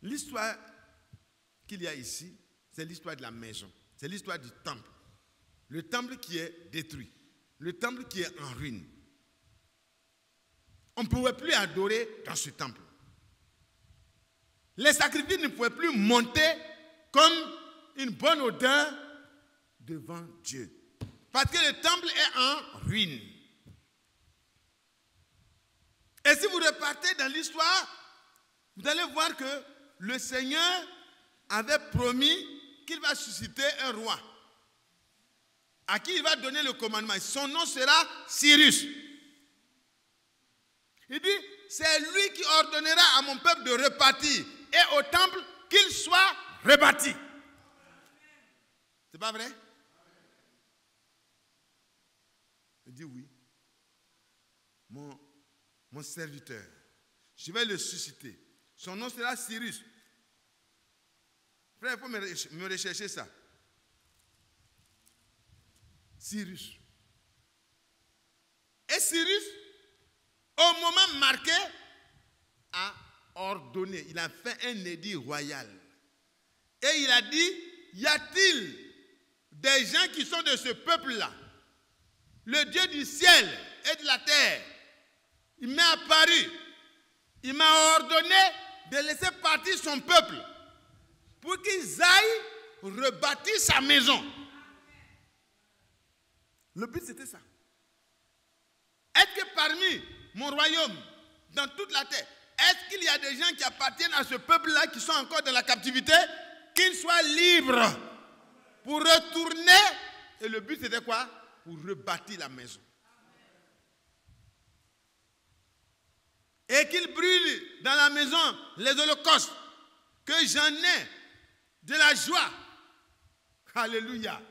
L'histoire qu'il y a ici, c'est l'histoire de la maison. C'est l'histoire du temple. Le temple qui est détruit. Le temple qui est en ruine. On ne pouvait plus adorer dans ce temple. Les sacrifices ne pouvaient plus monter comme une bonne odeur devant Dieu. Parce que le temple est en ruine. Et si vous repartez dans l'histoire, vous allez voir que le Seigneur avait promis qu'il va susciter un roi à qui il va donner le commandement. Son nom sera Cyrus. Il dit, c'est lui qui ordonnera à mon peuple de repartir et au temple qu'il soit rebâti. C'est pas vrai? Il dit oui. Mon serviteur, je vais le susciter. Son nom sera Cyrus. Frère, il faut me rechercher ça. Cyrus. Et Cyrus, au moment marqué, a ordonné. Il a fait un édit royal. Et il a dit, y a-t-il des gens qui sont de ce peuple-là? Le Dieu du ciel et de la terre, il m'est apparu. Il m'a ordonné de laisser partir son peuple pour qu'ils aillent rebâtir sa maison. Le but, c'était ça. Est-ce que parmi mon royaume, dans toute la terre, est-ce qu'il y a des gens qui appartiennent à ce peuple-là, qui sont encore dans la captivité, qu'ils soient libres pour retourner? Et le but, c'était quoi? Pour rebâtir la maison. Et qu'ils brûlent dans la maison les holocaustes, que j'en ai de la joie. Alléluia.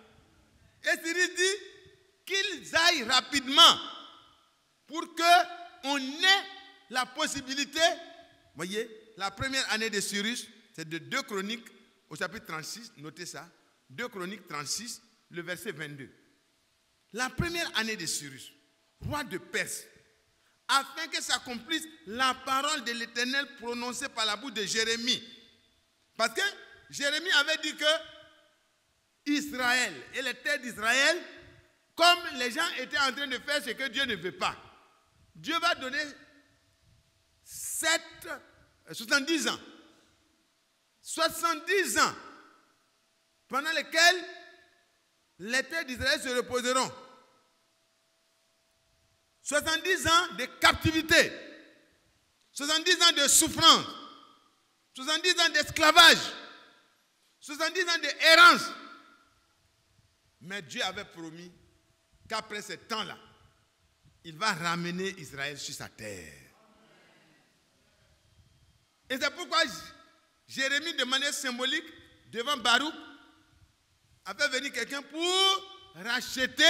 Et Cyrus dit qu'ils aillent rapidement pour qu'on ait la possibilité. Voyez, la première année de Cyrus, c'est de 2 Chroniques au chapitre 36, notez ça, 2 Chroniques 36, le verset 22. La première année de Cyrus, roi de Perse, afin que s'accomplisse la parole de l'Éternel prononcée par la bouche de Jérémie. Parce que Jérémie avait dit que Israël et les terres d'Israël, comme les gens étaient en train de faire ce que Dieu ne veut pas, Dieu va donner 70 ans. 70 ans pendant lesquels les terres d'Israël se reposeront. 70 ans de captivité, 70 ans de souffrance, 70 ans d'esclavage, 70 ans d'errance. Mais Dieu avait promis qu'après ce temps-là, il va ramener Israël sur sa terre. Et c'est pourquoi Jérémie, de manière symbolique, devant Baruch, a fait venir quelqu'un pour racheter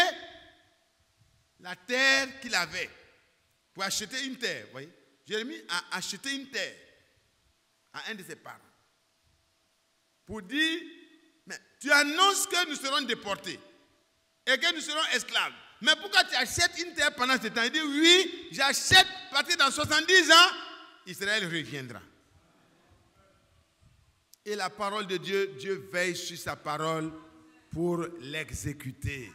la terre qu'il avait. Pour acheter une terre, vous voyez. Jérémie a acheté une terre à un de ses parents. Pour dire, mais tu annonces que nous serons déportés et que nous serons esclaves. Mais pourquoi tu achètes une terre pendant ce temps? Il dit, oui, j'achète, partir dans 70 ans, Israël reviendra. Et la parole de Dieu, Dieu veille sur sa parole pour l'exécuter.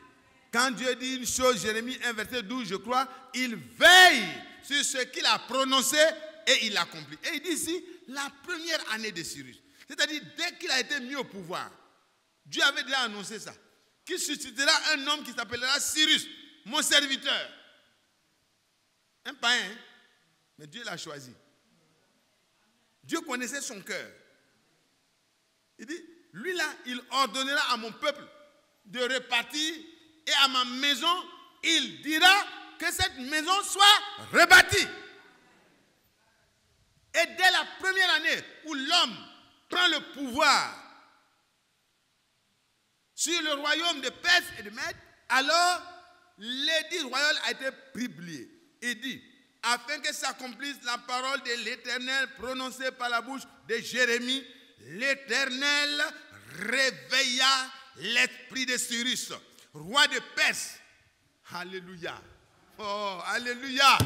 Quand Dieu dit une chose, Jérémie 1, verset 12, je crois, il veille sur ce qu'il a prononcé et il l'accomplit. Et il dit ici, la première année de Cyrus. C'est-à-dire, dès qu'il a été mis au pouvoir, Dieu avait déjà annoncé ça. Qu'il suscitera un homme qui s'appellera Cyrus, mon serviteur. Un païen, hein? Mais Dieu l'a choisi. Dieu connaissait son cœur. Il dit, lui là, il ordonnera à mon peuple de repartir et à ma maison, il dira que cette maison soit rebâtie. Et dès la première année où l'homme prend le pouvoir sur le royaume de Perse et de Mède, alors l'édit royal a été publié. Il dit, afin que s'accomplisse la parole de l'Éternel prononcée par la bouche de Jérémie, l'Éternel réveilla l'esprit de Cyrus, roi de Perse. Alléluia. Oh, alléluia.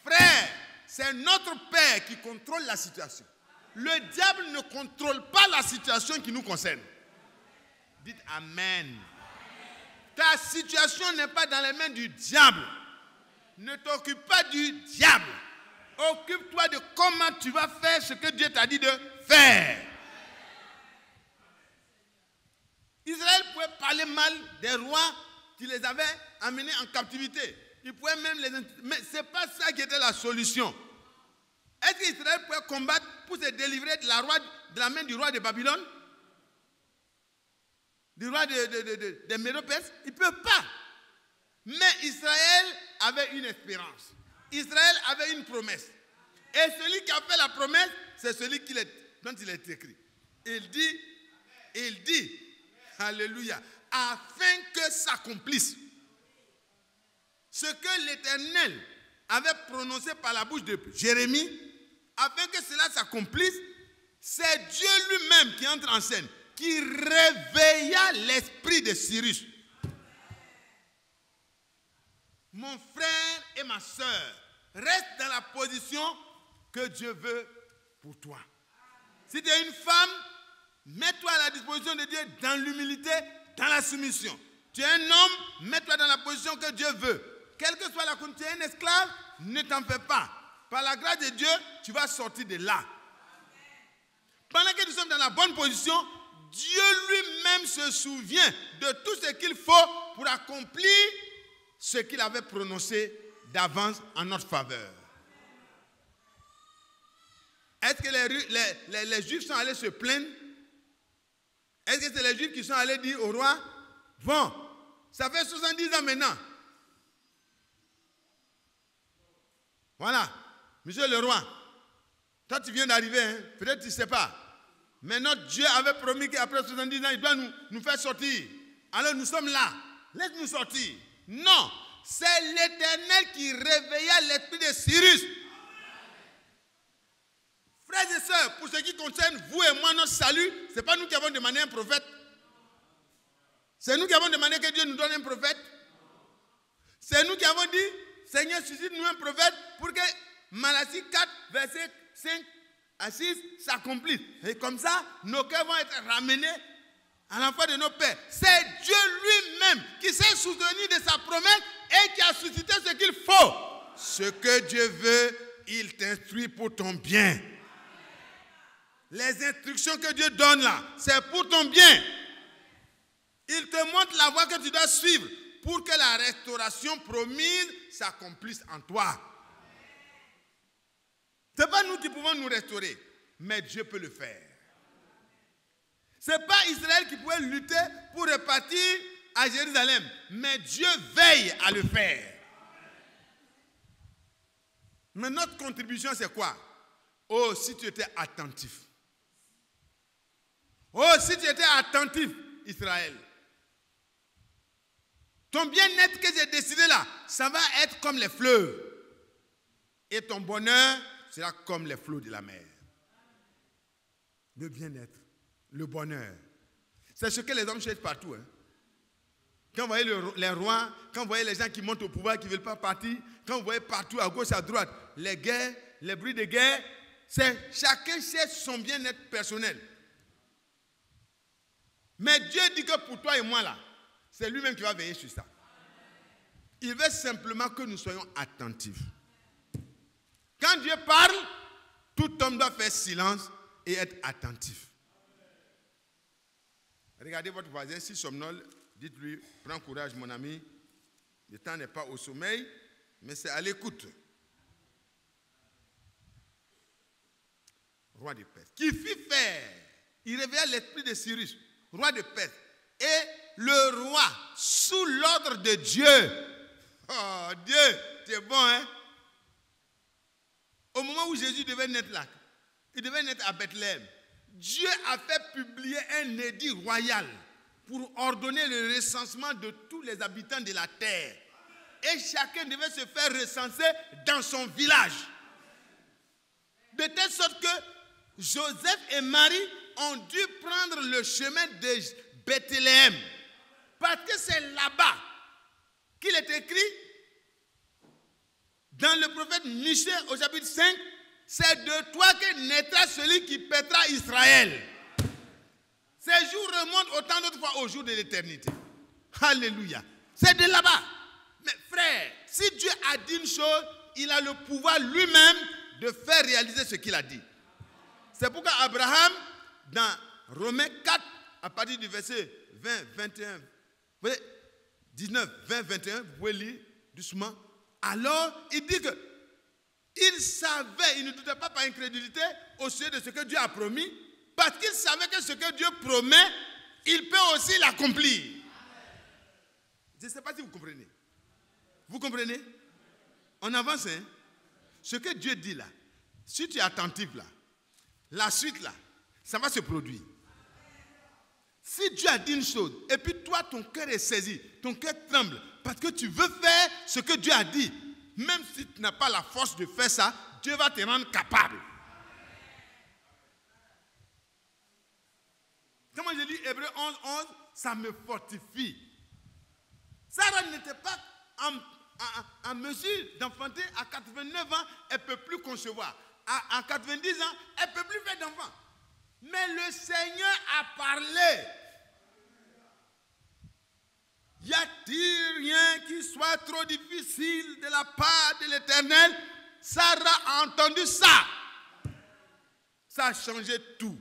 Frère, c'est notre Père qui contrôle la situation. Le diable ne contrôle pas la situation qui nous concerne. Dites Amen. Ta situation n'est pas dans les mains du diable. Ne t'occupe pas du diable. Occupe-toi de comment tu vas faire ce que Dieu t'a dit de faire. Israël pouvait parler mal des rois qui les avaient amenés en captivité. Il pouvait même les... Mais ce n'est pas ça qui était la solution. Est-ce qu'Israël pouvait combattre pour se délivrer de la main du roi de Babylone? Du roi des Médo-Perses? Il ne peut pas. Mais Israël avait une espérance. Israël avait une promesse. Et celui qui a fait la promesse, c'est celui dont il est écrit. Il dit, alléluia, afin que s'accomplisse ce que l'Éternel avait prononcé par la bouche de Jérémie, afin que cela s'accomplisse, c'est Dieu lui-même qui entre en scène, qui réveilla l'esprit de Cyrus. Mon frère et ma soeur, reste dans la position que Dieu veut pour toi. Si tu es une femme, mets-toi à la disposition de Dieu dans l'humilité, dans la soumission. Tu es un homme, mets-toi dans la position que Dieu veut. Quelle que soit la condition, tu es un esclave, ne t'en fais pas. Par la grâce de Dieu, tu vas sortir de là. Pendant que nous sommes dans la bonne position, Dieu lui-même se souvient de tout ce qu'il faut pour accomplir ce qu'il avait prononcé d'avance en notre faveur. Est-ce que les Juifs sont allés se plaindre? Est-ce que c'est les Juifs qui sont allés dire au roi, bon, ça fait 70 ans maintenant. Voilà, monsieur le roi, toi tu viens d'arriver, hein? Peut-être tu ne sais pas. Mais notre Dieu avait promis qu'après 70 ans, il doit nous faire sortir. Alors nous sommes là, laisse-nous sortir. Non, c'est l'Éternel qui réveilla l'esprit de Cyrus. Frères et sœurs, pour ce qui concerne vous et moi, notre salut, ce n'est pas nous qui avons demandé un prophète. C'est nous qui avons demandé que Dieu nous donne un prophète. C'est nous qui avons dit, Seigneur, suscite-nous un prophète pour que Malachie 4, verset 5 à 6 s'accomplisse. Et comme ça, nos cœurs vont être ramenés à l'enfant de nos pères. C'est Dieu lui-même qui s'est soutenu de sa promesse et qui a suscité ce qu'il faut. Ce que Dieu veut, il t'instruit pour ton bien. Les instructions que Dieu donne là, c'est pour ton bien. Il te montre la voie que tu dois suivre pour que la restauration promise s'accomplisse en toi. Ce n'est pas nous qui pouvons nous restaurer, mais Dieu peut le faire. Ce n'est pas Israël qui pouvait lutter pour repartir à Jérusalem, mais Dieu veille à le faire. Mais notre contribution, c'est quoi? Oh, si tu étais attentif. Oh, si tu étais attentif, Israël. Ton bien-être que j'ai décidé là, ça va être comme les fleuves. Et ton bonheur sera comme les flots de la mer. Le bien-être, le bonheur. C'est ce que les hommes cherchent partout. Hein. Quand vous voyez les rois, quand vous voyez les gens qui montent au pouvoir, qui ne veulent pas partir, quand vous voyez partout, à gauche, à droite, les guerres, les bruits de guerre, c'est chacun cherche son bien-être personnel. Mais Dieu dit que pour toi et moi là, c'est lui-même qui va veiller sur ça. Il veut simplement que nous soyons attentifs. Quand Dieu parle, tout homme doit faire silence et être attentif. Regardez votre voisin, si somnole, dites-lui, prends courage mon ami, le temps n'est pas au sommeil, mais c'est à l'écoute. Roi de Perse, qui fit faire, il réveilla l'esprit de Cyrus, roi de Perse, et le roi sous l'ordre de Dieu. Oh Dieu, tu es bon, hein? Au moment où Jésus devait naître là, il devait naître à Bethléem, Dieu a fait publier un édit royal pour ordonner le recensement de tous les habitants de la terre. Et chacun devait se faire recenser dans son village. De telle sorte que Joseph et Marie ont dû prendre le chemin de Bethléem. Parce que c'est là-bas qu'il est écrit dans le prophète Michée au chapitre 5, c'est de toi que naîtra celui qui paîtra Israël. Ces jours remontent autant d'autres fois au jour de l'éternité. Alléluia. C'est de là-bas. Mais frère, si Dieu a dit une chose, il a le pouvoir lui-même de faire réaliser ce qu'il a dit. C'est pourquoi Abraham, dans Romains 4, à partir du verset 20, 21, 19, 20, 21, vous pouvez lire doucement. Alors, il dit que il savait, il ne doutait pas par incrédulité au sujet de ce que Dieu a promis, parce qu'il savait que ce que Dieu promet, il peut aussi l'accomplir. Je ne sais pas si vous comprenez. Vous comprenez? On avance, hein? Ce que Dieu dit là, si tu es attentif là, la suite là, ça va se produire. Si Dieu a dit une chose, et puis toi, ton cœur est saisi, ton cœur tremble, parce que tu veux faire ce que Dieu a dit, même si tu n'as pas la force de faire ça, Dieu va te rendre capable. Quand moi je lis Hébreux 11, 11, ça me fortifie. Sarah n'était pas en mesure d'enfanter à 89 ans, elle ne peut plus concevoir. À 90 ans, elle ne peut plus faire d'enfant. Mais le Seigneur a parlé. Y a-t-il rien qui soit trop difficile de la part de l'Éternel? Sarah a entendu ça. Ça a changé tout.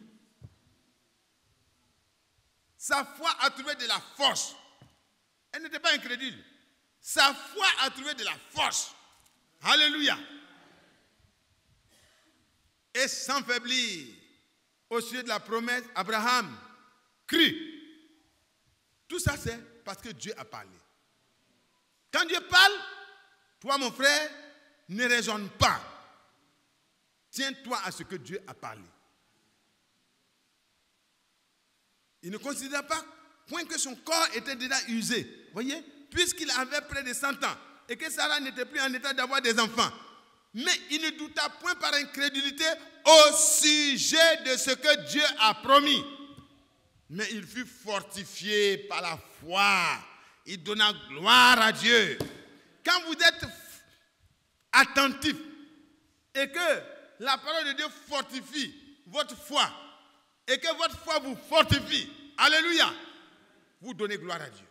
Sa foi a trouvé de la force. Elle n'était pas incrédule. Sa foi a trouvé de la force. Alléluia. Et sans faiblir au sujet de la promesse, Abraham crut. Tout ça c'est parce que Dieu a parlé. Quand Dieu parle, toi mon frère, ne raisonne pas. Tiens-toi à ce que Dieu a parlé. Il ne considère pas point que son corps était déjà usé. Voyez, puisqu'il avait près de 100 ans et que Sarah n'était plus en état d'avoir des enfants. Mais il ne douta point par incrédulité au sujet de ce que Dieu a promis. Mais il fut fortifié par la foi. Il donna gloire à Dieu. Quand vous êtes attentif et que la parole de Dieu fortifie votre foi et que votre foi vous fortifie, alléluia, vous donnez gloire à Dieu.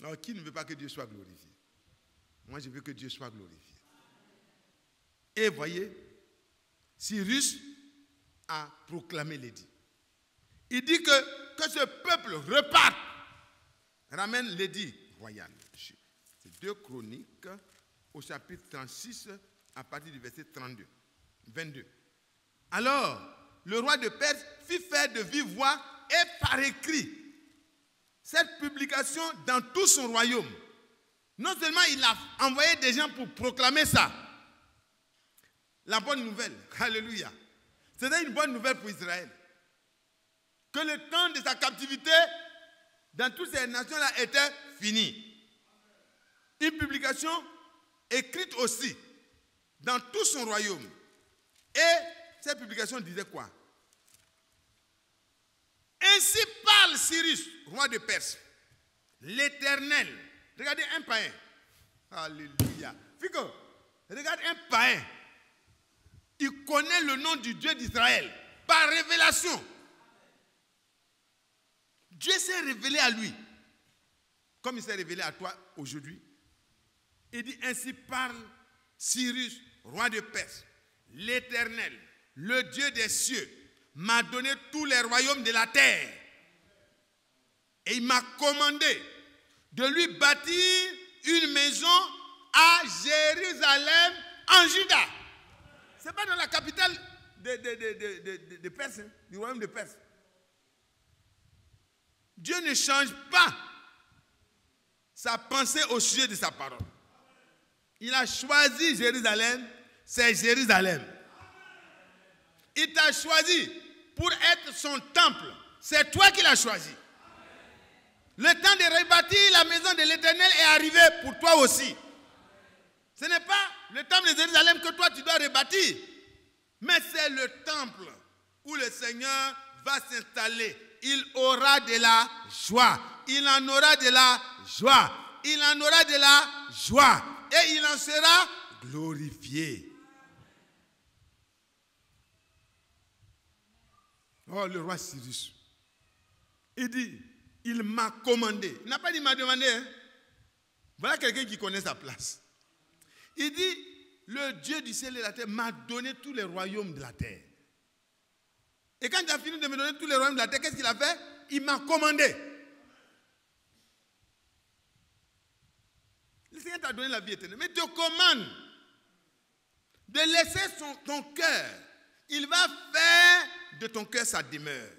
Alors, qui ne veut pas que Dieu soit glorifié? Moi, je veux que Dieu soit glorifié. Et voyez, Cyrus a proclamé l'édit. Il dit que ce peuple reparte. Ramène l'édit royal. C'est 2 Chroniques au chapitre 36 à partir du verset 22. Alors, le roi de Perse fit faire de vive voix et par écrit cette publication dans tout son royaume. Non seulement il a envoyé des gens pour proclamer ça, la bonne nouvelle, alléluia. C'était une bonne nouvelle pour Israël. Que le temps de sa captivité dans toutes ces nations-là était fini. Une publication écrite aussi dans tout son royaume. Et cette publication disait quoi? Ainsi parle Cyrus, roi de Perse, l'Éternel. Regardez un païen. Alléluia. Fico, regarde un païen. Il connaît le nom du Dieu d'Israël par révélation. Dieu s'est révélé à lui, comme il s'est révélé à toi aujourd'hui. Il dit ainsi parle Cyrus, roi de Perse, l'Éternel, le Dieu des cieux, m'a donné tous les royaumes de la terre. Et il m'a commandé de lui bâtir une maison à Jérusalem, en Juda. Ce n'est pas dans la capitale de Perse, du royaume de Perse. Dieu ne change pas sa pensée au sujet de sa parole. Il a choisi Jérusalem, c'est Jérusalem. Il t'a choisi pour être son temple. C'est toi qui l'as choisi. Le temps de rebâtir la maison de l'Éternel est arrivé pour toi aussi. Ce n'est pas le temple de Jérusalem que toi tu dois rebâtir, mais c'est le temple où le Seigneur va s'installer. Il aura de la joie. Il en aura de la joie. Il en aura de la joie. Et il en sera glorifié. Oh, le roi Cyrus. Il dit, il m'a commandé. Il n'a pas dit il m'a demandé. Hein? Voilà quelqu'un qui connaît sa place. Il dit, le Dieu du ciel et de la terre m'a donné tous les royaumes de la terre. Et quand il a fini de me donner tous les royaumes de la terre, qu'est-ce qu'il a fait? Il m'a commandé. Le Seigneur t'a donné la vie éternelle, mais il te commande de laisser ton cœur. Il va faire de ton cœur sa demeure.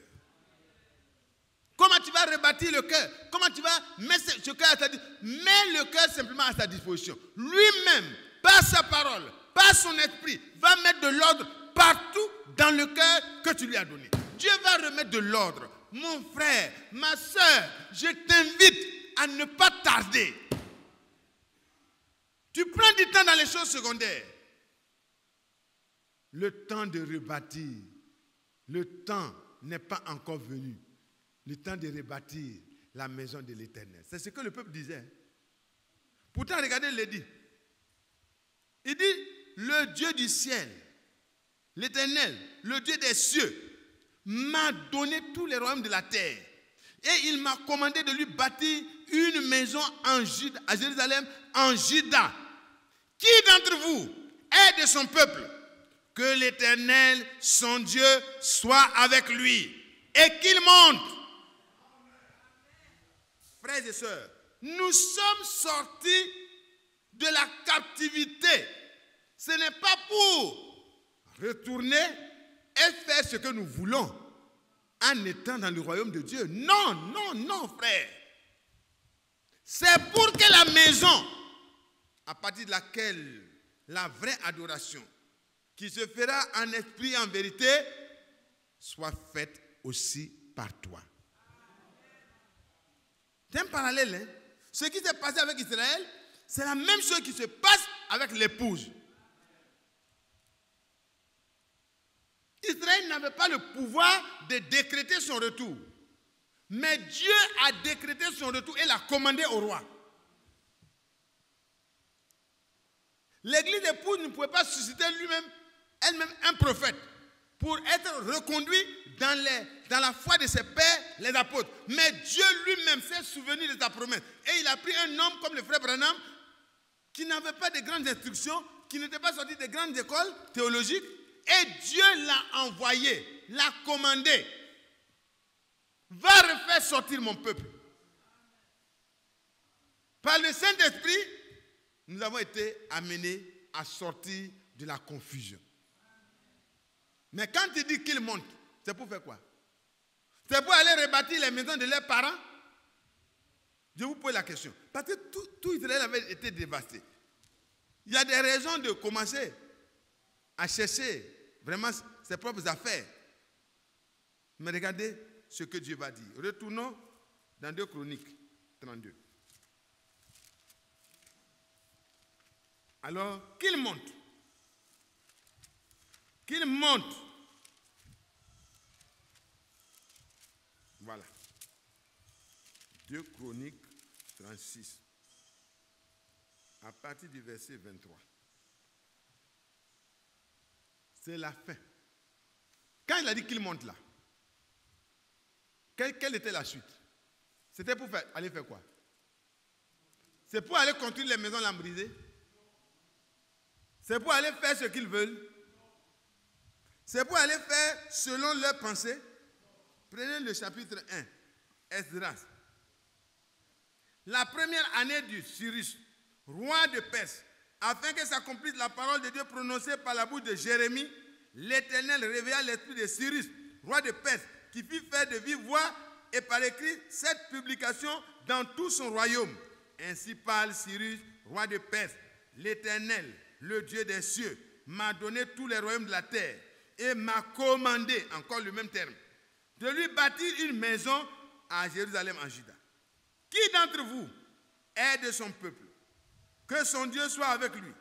Comment tu vas rebâtir le cœur? Comment tu vas mettre ce cœur à ta disposition? Mets le cœur simplement à sa disposition. Lui-même, par sa parole, par son esprit, va mettre de l'ordre partout dans le cœur que tu lui as donné. Dieu va remettre de l'ordre. Mon frère, ma soeur, je t'invite à ne pas tarder. Tu prends du temps dans les choses secondaires. Le temps de rebâtir, le temps n'est pas encore venu. Le temps de rebâtir la maison de l'Éternel. C'est ce que le peuple disait. Pourtant, regardez, il dit. Il dit, le Dieu du ciel, l'Éternel, le Dieu des cieux, m'a donné tous les royaumes de la terre. Et il m'a commandé de lui bâtir une maison en Juda, à Jérusalem, en Juda. Qui d'entre vous est de son peuple? Que l'Éternel, son Dieu, soit avec lui et qu'il monte. Frères et sœurs, nous sommes sortis de la captivité. Ce n'est pas pour retourner et faire ce que nous voulons en étant dans le royaume de Dieu. Non, non, non, frère. C'est pour que la maison, à partir de laquelle la vraie adoration, qui se fera en esprit et en vérité, soit faite aussi par toi. C'est un parallèle. Hein? Ce qui s'est passé avec Israël, c'est la même chose qui se passe avec l'épouse. Israël n'avait pas le pouvoir de décréter son retour. Mais Dieu a décrété son retour et l'a commandé au roi. L'église épouse ne pouvait pas susciter elle-même un prophète pour être reconduit dans la foi de ses pères, les apôtres. Mais Dieu lui-même s'est souvenu de sa promesse. Et il a pris un homme comme le frère Branham qui n'avait pas de grandes instructions, qui n'était pas sorti de grandes écoles théologiques. Et Dieu l'a envoyé, l'a commandé. Va refaire sortir mon peuple. Par le Saint-Esprit, nous avons été amenés à sortir de la confusion. Mais quand il dit qu'il monte, c'est pour faire quoi? C'est pour aller rebâtir les maisons de leurs parents? Je vous pose la question. Parce que tout Israël avait été dévasté. Il y a des raisons de commencer à chercher vraiment ses propres affaires. Mais regardez ce que Dieu va dire. Retournons dans 2 Chroniques 32. Alors, qu'il monte. Qu'il monte. Voilà. 2 Chroniques 36. À partir du verset 23. C'est la fin. Quand il a dit qu'il monte là, quelle était la suite? C'était pour aller faire quoi? C'est pour aller construire les maisons lambrisées? C'est pour aller faire ce qu'ils veulent? C'est pour aller faire selon leurs pensées? Prenez le chapitre 1, Esdras. La première année du Cyrus, roi de Perse, afin que s'accomplisse la parole de Dieu prononcée par la bouche de Jérémie, l'Éternel réveilla l'esprit de Cyrus, roi de Perse, qui fit faire de vive voix et par écrit cette publication dans tout son royaume. Ainsi parle Cyrus, roi de Perse. L'Éternel, le Dieu des cieux, m'a donné tous les royaumes de la terre et m'a commandé, encore le même terme, de lui bâtir une maison à Jérusalem en Juda. Qui d'entre vous est de son peuple? Que son Dieu soit avec lui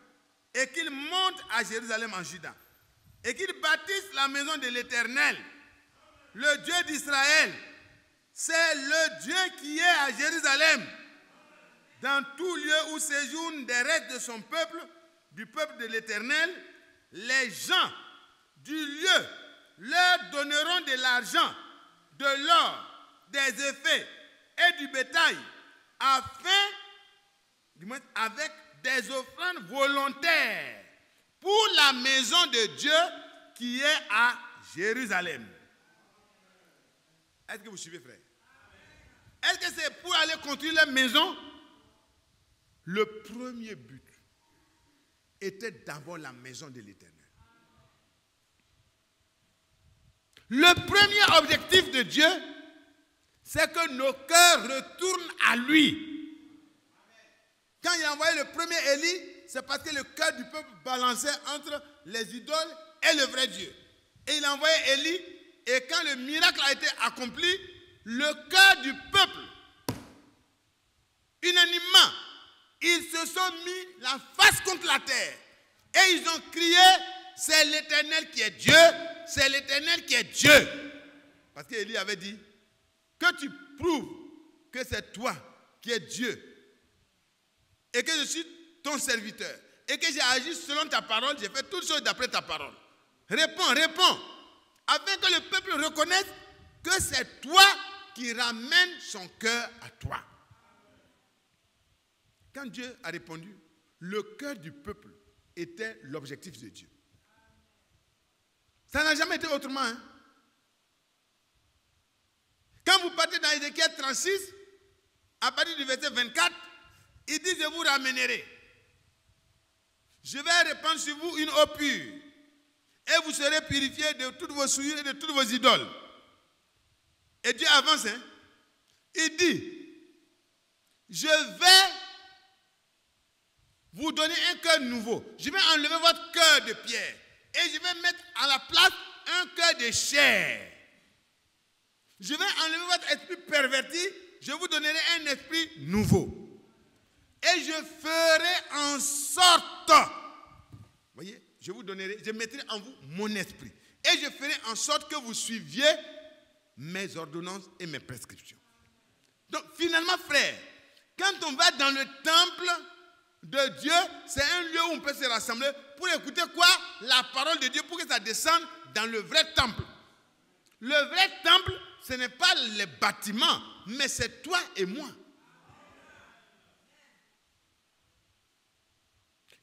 et qu'il monte à Jérusalem en Juda et qu'il bâtisse la maison de l'Éternel, le Dieu d'Israël. C'est le Dieu qui est à Jérusalem. Dans tout lieu où séjournent des restes de son peuple, du peuple de l'Éternel, les gens du lieu leur donneront de l'argent, de l'or, des effets et du bétail, avec des offrandes volontaires pour la maison de Dieu qui est à Jérusalem. Est-ce que vous suivez, frère? Est-ce que c'est pour aller construire la maison? Le premier but était d'abord la maison de l'Éternel. Le premier objectif de Dieu, c'est que nos cœurs retournent à lui. Quand il a envoyé le premier Élie, c'est parce que le cœur du peuple balançait entre les idoles et le vrai Dieu. Et il a envoyé Élie, et quand le miracle a été accompli, le cœur du peuple, unanimement, ils se sont mis la face contre la terre. Et ils ont crié, c'est l'Éternel qui est Dieu, c'est l'Éternel qui est Dieu. Parce qu'Élie avait dit, que tu prouves que c'est toi qui es Dieu et que je suis ton serviteur et que j'ai agi selon ta parole, j'ai fait toutes choses d'après ta parole. Réponds, afin que le peuple reconnaisse que c'est toi qui ramènes son cœur à toi. Quand Dieu a répondu, le cœur du peuple était l'objectif de Dieu. Ça n'a jamais été autrement. Hein? Quand vous partez dans Ézéchiel 36, à partir du verset 24, il dit, je vous ramènerai. Je vais répandre sur vous une eau pure. Et vous serez purifiés de toutes vos souillures et de toutes vos idoles. Et Dieu avance. Hein? Il dit, je vais vous donner un cœur nouveau. Je vais enlever votre cœur de pierre. Et je vais mettre à la place un cœur de chair. Je vais enlever votre esprit perverti. Je vous donnerai un esprit nouveau. Et je ferai en sorte, voyez, je mettrai en vous mon esprit. Et je ferai en sorte que vous suiviez mes ordonnances et mes prescriptions. Donc finalement, frère, quand on va dans le temple de Dieu, c'est un lieu où on peut se rassembler pour écouter quoi? La parole de Dieu, pour que ça descende dans le vrai temple. Le vrai temple, ce n'est pas les bâtiments, mais c'est toi et moi.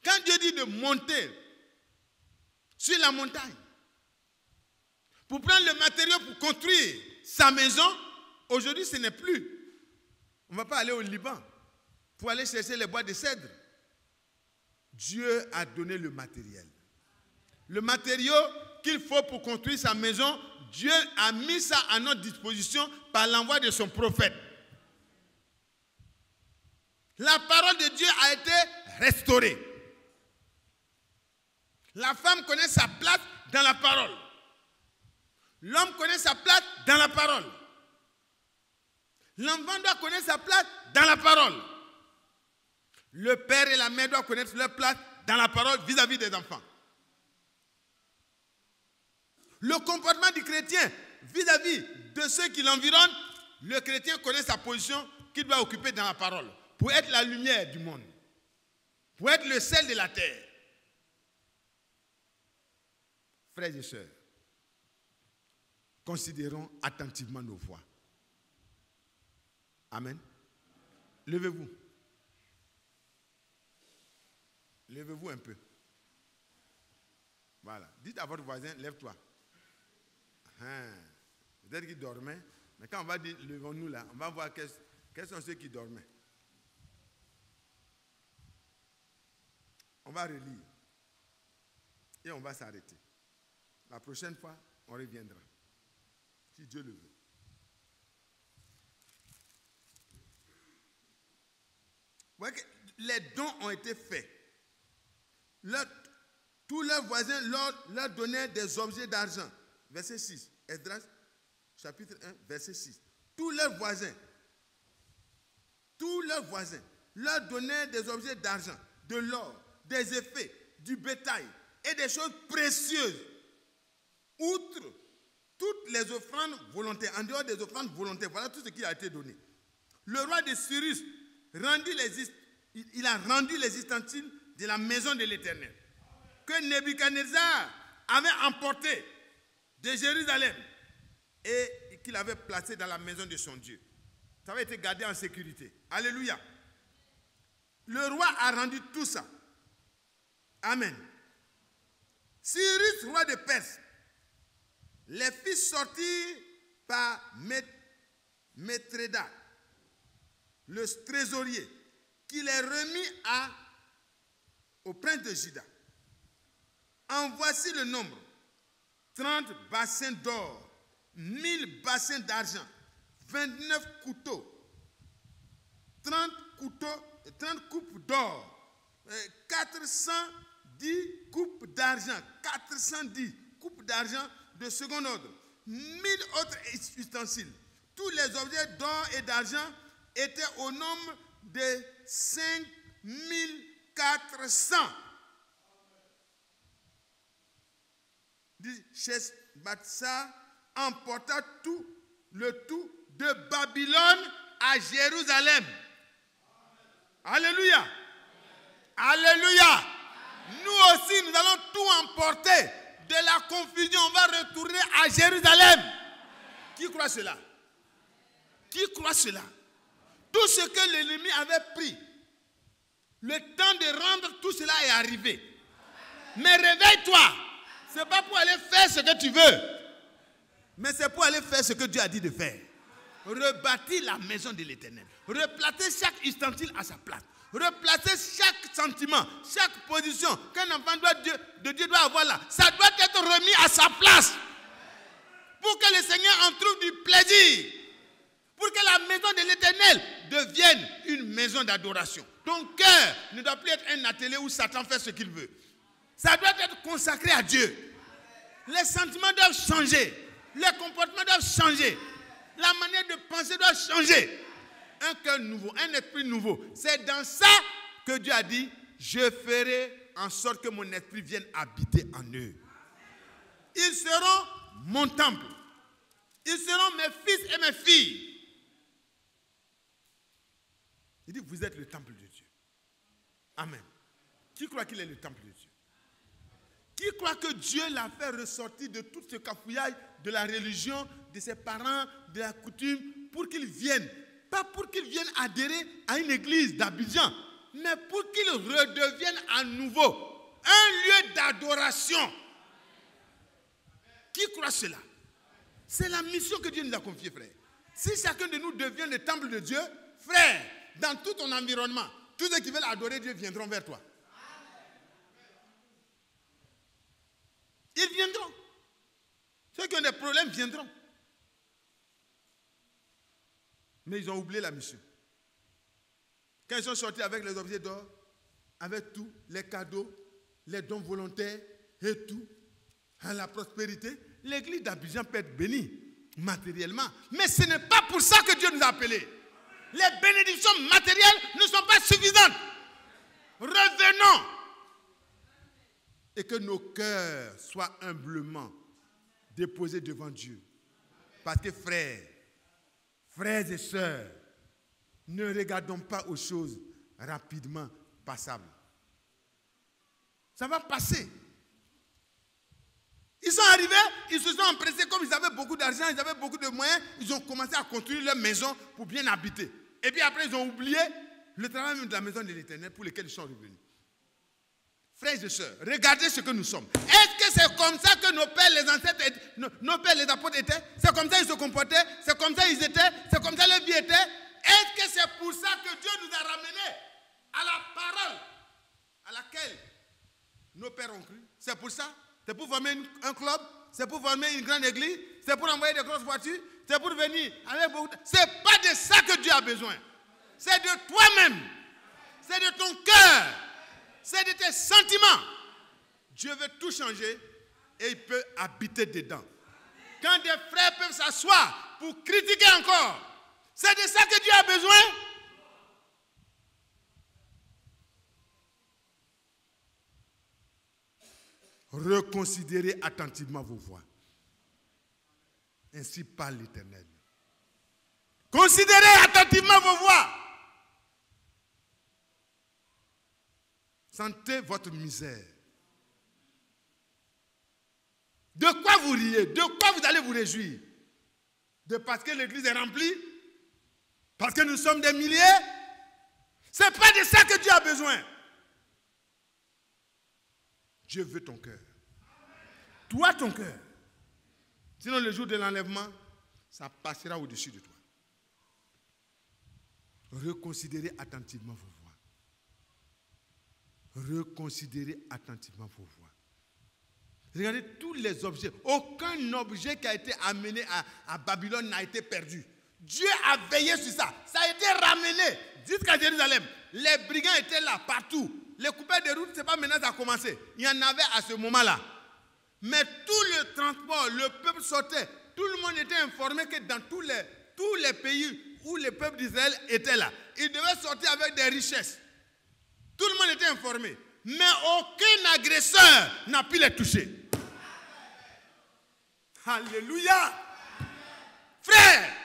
Quand Dieu dit de monter sur la montagne pour prendre le matériau pour construire sa maison, aujourd'hui ce n'est plus. On ne va pas aller au Liban pour aller chercher les bois de cèdre. Dieu a donné le matériel. Le matériau qu'il faut pour construire sa maison, Dieu a mis ça à notre disposition par l'envoi de son prophète. La parole de Dieu a été restaurée. La femme connaît sa place dans la parole. L'homme connaît sa place dans la parole. L'enfant doit connaître sa place dans la parole. Le père et la mère doivent connaître leur place dans la parole vis-à-vis des enfants. Le comportement du chrétien vis-à-vis de ceux qui l'environnent, le chrétien connaît sa position qu'il doit occuper dans la parole pour être la lumière du monde, pour être le sel de la terre. Frères et sœurs, considérons attentivement nos voix. Amen. Levez-vous. Levez-vous un peu. Voilà. Dites à votre voisin, lève-toi. Peut-être qu'il dormait, mais quand on va dire, levons-nous là, on va voir quels sont ceux qui dormaient. On va relire. Et on va s'arrêter. La prochaine fois, on reviendra. Si Dieu le veut. voyez que les dons ont été faits. Tous leurs voisins leur donnaient des objets d'argent. Verset 6. Esdras, chapitre 1, verset 6. Tous leurs voisins leur donnaient des objets d'argent, de l'or, des effets, du bétail et des choses précieuses. Outre toutes les offrandes volontaires, en dehors des offrandes volontaires, voilà tout ce qui a été donné. Le roi de Cyrus a rendu les ustensiles de la maison de l'Éternel que Nebuchadnezzar avait emporté de Jérusalem et qu'il avait placé dans la maison de son Dieu. Ça avait été gardé en sécurité. Alléluia. Le roi a rendu tout ça. Amen. Cyrus, roi de Perse, les fit sortir par Mithrédath, le trésorier, qui les remit au prince de Juda. En voici le nombre: 30 bassins d'or, 1000 bassins d'argent, 29 couteaux, 30 coupes d'or, 410 coupes d'argent, 410 coupes d'argent de second ordre, 1000 autres ustensiles. Tous les objets d'or et d'argent étaient au nombre de 5400. Sheshbatsar emporta le tout de Babylone à Jérusalem. Alléluia. Alléluia. Nous aussi, nous allons tout emporter. De la confusion, on va retourner à Jérusalem. Qui croit cela? Qui croit cela? Tout ce que l'ennemi avait pris, le temps de rendre tout cela est arrivé. Mais réveille-toi. Ce n'est pas pour aller faire ce que tu veux, mais c'est pour aller faire ce que Dieu a dit de faire. Rebâtir la maison de l'Éternel. Replacer chaque ustensile à sa place. Replacer chaque sentiment, chaque position qu'un enfant de Dieu doit avoir là. Ça doit être remis à sa place. Pour que le Seigneur en trouve du plaisir. Pour que la maison de l'Éternel devienne une maison d'adoration. Ton cœur ne doit plus être un atelier où Satan fait ce qu'il veut. Ça doit être consacré à Dieu. Les sentiments doivent changer. Les comportements doivent changer. La manière de penser doit changer. Un cœur nouveau, un esprit nouveau. C'est dans ça que Dieu a dit: je ferai en sorte que mon esprit vienne habiter en eux. Ils seront mon temple. Ils seront mes fils et mes filles. Il dit: vous êtes le temple de Dieu. Amen. Qui croit qu'il est le temple de Dieu? Qui croit que Dieu l'a fait ressortir de tout ce cafouillage de la religion, de ses parents, de la coutume, pour qu'ils viennent? Pas pour qu'ils viennent adhérer à une église d'Abidjan, mais pour qu'ils redeviennent à nouveau un lieu d'adoration. Qui croit cela? C'est la mission que Dieu nous a confiée, frère. Si chacun de nous devient le temple de Dieu, frère, dans tout ton environnement, tous ceux qui veulent adorer Dieu viendront vers toi. Ils viendront. Ceux qui ont des problèmes viendront. Mais ils ont oublié la mission. Quand ils sont sortis avec les objets d'or, avec tout, les cadeaux, les dons volontaires et tout, à la prospérité, l'église d'Abidjan peut être bénie matériellement. Mais ce n'est pas pour ça que Dieu nous a appelés. Les bénédictions matérielles ne sont pas suffisantes. Revenons. Et que nos cœurs soient humblement déposés devant Dieu. Parce que frères et sœurs, ne regardons pas aux choses rapidement passables. Ça va passer. Ils sont arrivés, ils se sont empressés, comme ils avaient beaucoup d'argent, ils avaient beaucoup de moyens, ils ont commencé à construire leur maison pour bien habiter. Et puis après, ils ont oublié le travail même de la maison de l'Éternel pour lequel ils sont revenus. Frères et sœurs, regardez ce que nous sommes. Est-ce que c'est comme ça que nos pères, les ancêtres, nos pères, les apôtres étaient? C'est comme ça qu'ils se comportaient? C'est comme ça qu'ils étaient? C'est comme ça leur vie était? Est-ce que c'est pour ça que Dieu nous a ramenés à la parole à laquelle nos pères ont cru? C'est pour ça? C'est pour former un club? C'est pour former une grande église? C'est pour envoyer des grosses voitures? C'est pour venir avec beaucoup de... C'est pas de ça que Dieu a besoin. C'est de toi-même. c'est de ton cœur, c'est de tes sentiments. Dieu veut tout changer et il peut habiter dedans. Quand des frères peuvent s'asseoir pour critiquer encore, c'est de ça que Dieu a besoin. Reconsidérez attentivement vos voies. Ainsi parle l'Éternel. Considérez attentivement vos voies. Sentez votre misère. De quoi vous riez? De quoi vous allez vous réjouir? De parce que l'église est remplie? Parce que nous sommes des milliers? Ce n'est pas de ça que Dieu a besoin. Dieu veut ton cœur. Toi, ton cœur. Sinon, le jour de l'enlèvement, ça passera au-dessus de toi. Reconsidérez attentivement vos voies. Reconsidérez attentivement vos voies. Regardez tous les objets. Aucun objet qui a été amené à Babylone n'a été perdu. Dieu a veillé sur ça. Ça a été ramené jusqu'à Jérusalem. Les brigands étaient là, partout. Les coupeurs de route, ce n'est pas maintenant que ça a commencé. Il y en avait à ce moment-là. Mais tout le transport, le peuple sortait. Tout le monde était informé que dans tous les pays où le peuple d'Israël était là, ils devaient sortir avec des richesses. Tout le monde était informé. Mais aucun agresseur n'a pu les toucher. Alléluia. Frère,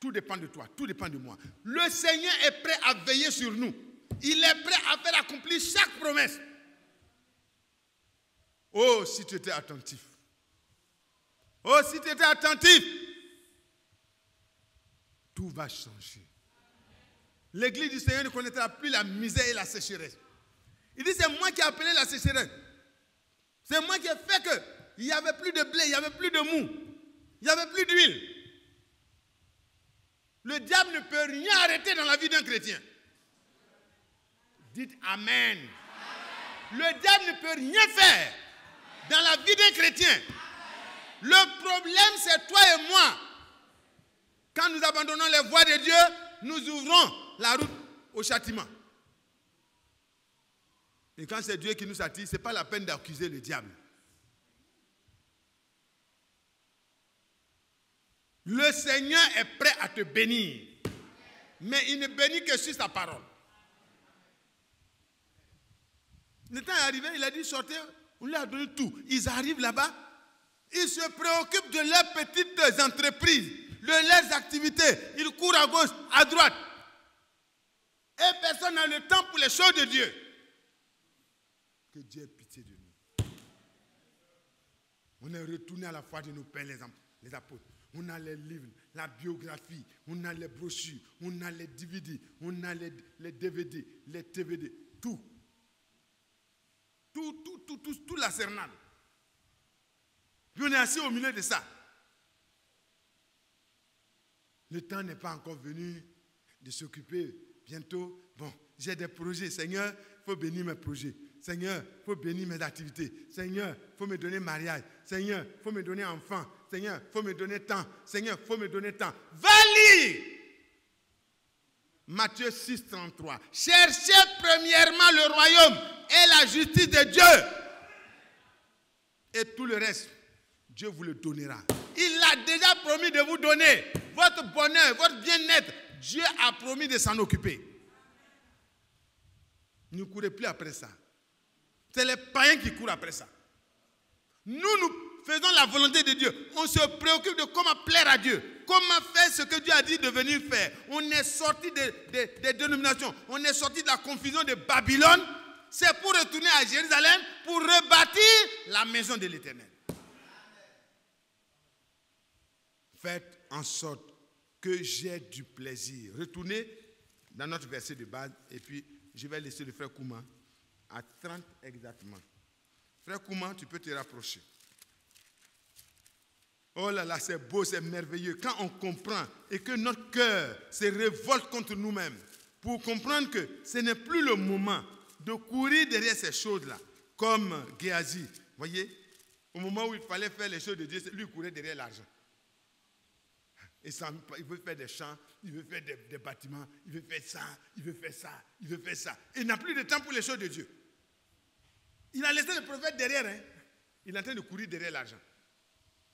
tout dépend de toi, tout dépend de moi. Le Seigneur est prêt à veiller sur nous. Il est prêt à faire accomplir chaque promesse. Oh, si tu étais attentif. Oh, si tu étais attentif. Tout va changer. L'église du Seigneur ne connaîtra plus la misère et la sécheresse. Il dit, c'est moi qui ai appelé la sécheresse. C'est moi qui ai fait qu'il n'y avait plus de blé, il n'y avait plus de mou, il n'y avait plus d'huile. Le diable ne peut rien arrêter dans la vie d'un chrétien. Dites Amen. Amen. Le diable ne peut rien faire dans la vie d'un chrétien. Amen. Le problème, c'est toi et moi. Quand nous abandonnons les voies de Dieu, nous ouvrons la route au châtiment. Et quand c'est Dieu qui nous attire, ce n'est pas la peine d'accuser le diable. Le Seigneur est prêt à te bénir. Mais il ne bénit que sur sa parole. Le temps est arrivé, il a dit sortez, on lui a donné tout. Ils arrivent là-bas, ils se préoccupent de leurs petites entreprises, de leurs activités. Ils courent à gauche, à droite. Et personne n'a le temps pour les choses de Dieu. Que Dieu ait pitié de nous. On est retourné à la foi de nos pères, les apôtres. On a les livres, la biographie, on a les brochures, on a les DVD, on a les DVD, les TVD, tout. Tout l'arsenal. Puis on est assis au milieu de ça. Le temps n'est pas encore venu de s'occuper. Bientôt, bon, j'ai des projets. Seigneur, il faut bénir mes projets. Seigneur, il faut bénir mes activités. Seigneur, il faut me donner mariage. Seigneur, il faut me donner enfant. Seigneur, il faut me donner temps. Seigneur, il faut me donner temps. Va lire Matthieu 6, 33. Cherchez premièrement le royaume et la justice de Dieu. Et tout le reste, Dieu vous le donnera. Il a déjà promis de vous donner votre bonheur, votre bien-être. Dieu a promis de s'en occuper. Ne courez plus après ça. C'est les païens qui courent après ça. Nous faisons la volonté de Dieu. On se préoccupe de comment plaire à Dieu. Comment faire ce que Dieu a dit de venir faire. On est sorti des dénominations. On est sorti de la confusion de Babylone. C'est pour retourner à Jérusalem, pour rebâtir la maison de l'Éternel. Faites en sorte que j'ai du plaisir. Retournez dans notre verset de base et puis je vais laisser le frère Kouma à 30 exactement. Frère Kouma, tu peux te rapprocher. Oh là là, c'est beau, c'est merveilleux. Quand on comprend et que notre cœur se révolte contre nous-mêmes pour comprendre que ce n'est plus le moment de courir derrière ces choses-là, comme Géasi. Voyez, au moment où il fallait faire les choses de Dieu, lui courait derrière l'argent. Et ça, il veut faire des champs, il veut faire des bâtiments, il veut faire ça, il veut faire ça, il veut faire ça. Il n'a plus de temps pour les choses de Dieu. Il a laissé le prophète derrière. Hein. Il est en train de courir derrière l'argent.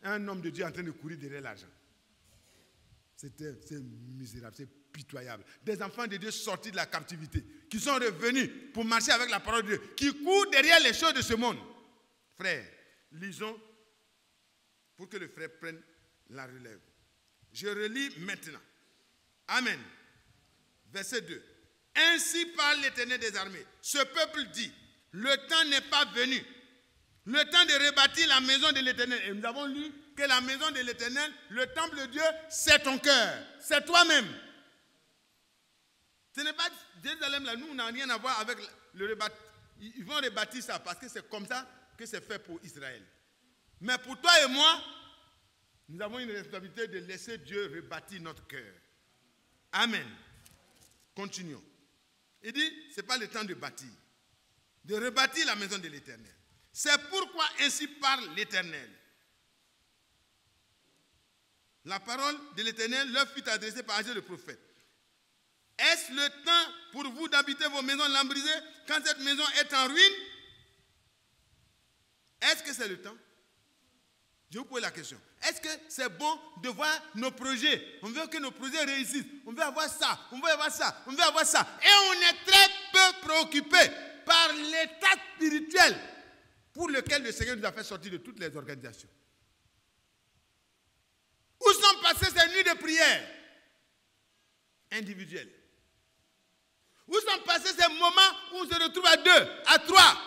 Un homme de Dieu est en train de courir derrière l'argent. C'est misérable, c'est pitoyable. Des enfants de Dieu sortis de la captivité, qui sont revenus pour marcher avec la parole de Dieu, qui courent derrière les choses de ce monde. Frère, lisons pour que le frère prenne la relève. Je relis maintenant. Amen. Verset 2. Ainsi parle l'Éternel des armées. Ce peuple dit, le temps n'est pas venu. Le temps de rebâtir la maison de l'Éternel. Et nous avons lu que la maison de l'Éternel, le temple de Dieu, c'est ton cœur. C'est toi-même. Ce n'est pas Jérusalem là. Nous, on n'a rien à voir avec le rebâtir. Ils vont rebâtir ça parce que c'est comme ça que c'est fait pour Israël. Mais pour toi et moi, nous avons une responsabilité de laisser Dieu rebâtir notre cœur. Amen. Continuons. Il dit, ce n'est pas le temps de bâtir, de rebâtir la maison de l'Éternel. C'est pourquoi ainsi parle l'Éternel. La parole de l'Éternel leur fut adressée par Agé le prophète. Est-ce le temps pour vous d'habiter vos maisons lambrisées quand cette maison est en ruine? Est-ce que c'est le temps? Je vous pose la question. Est-ce que c'est bon de voir nos projets? On veut que nos projets réussissent. On veut avoir ça, on veut avoir ça, on veut avoir ça. Et on est très peu préoccupé par l'état spirituel pour lequel le Seigneur nous a fait sortir de toutes les organisations. Où sont passées ces nuits de prière individuelles? Où sont passés ces moments où on se retrouve à 2, à 3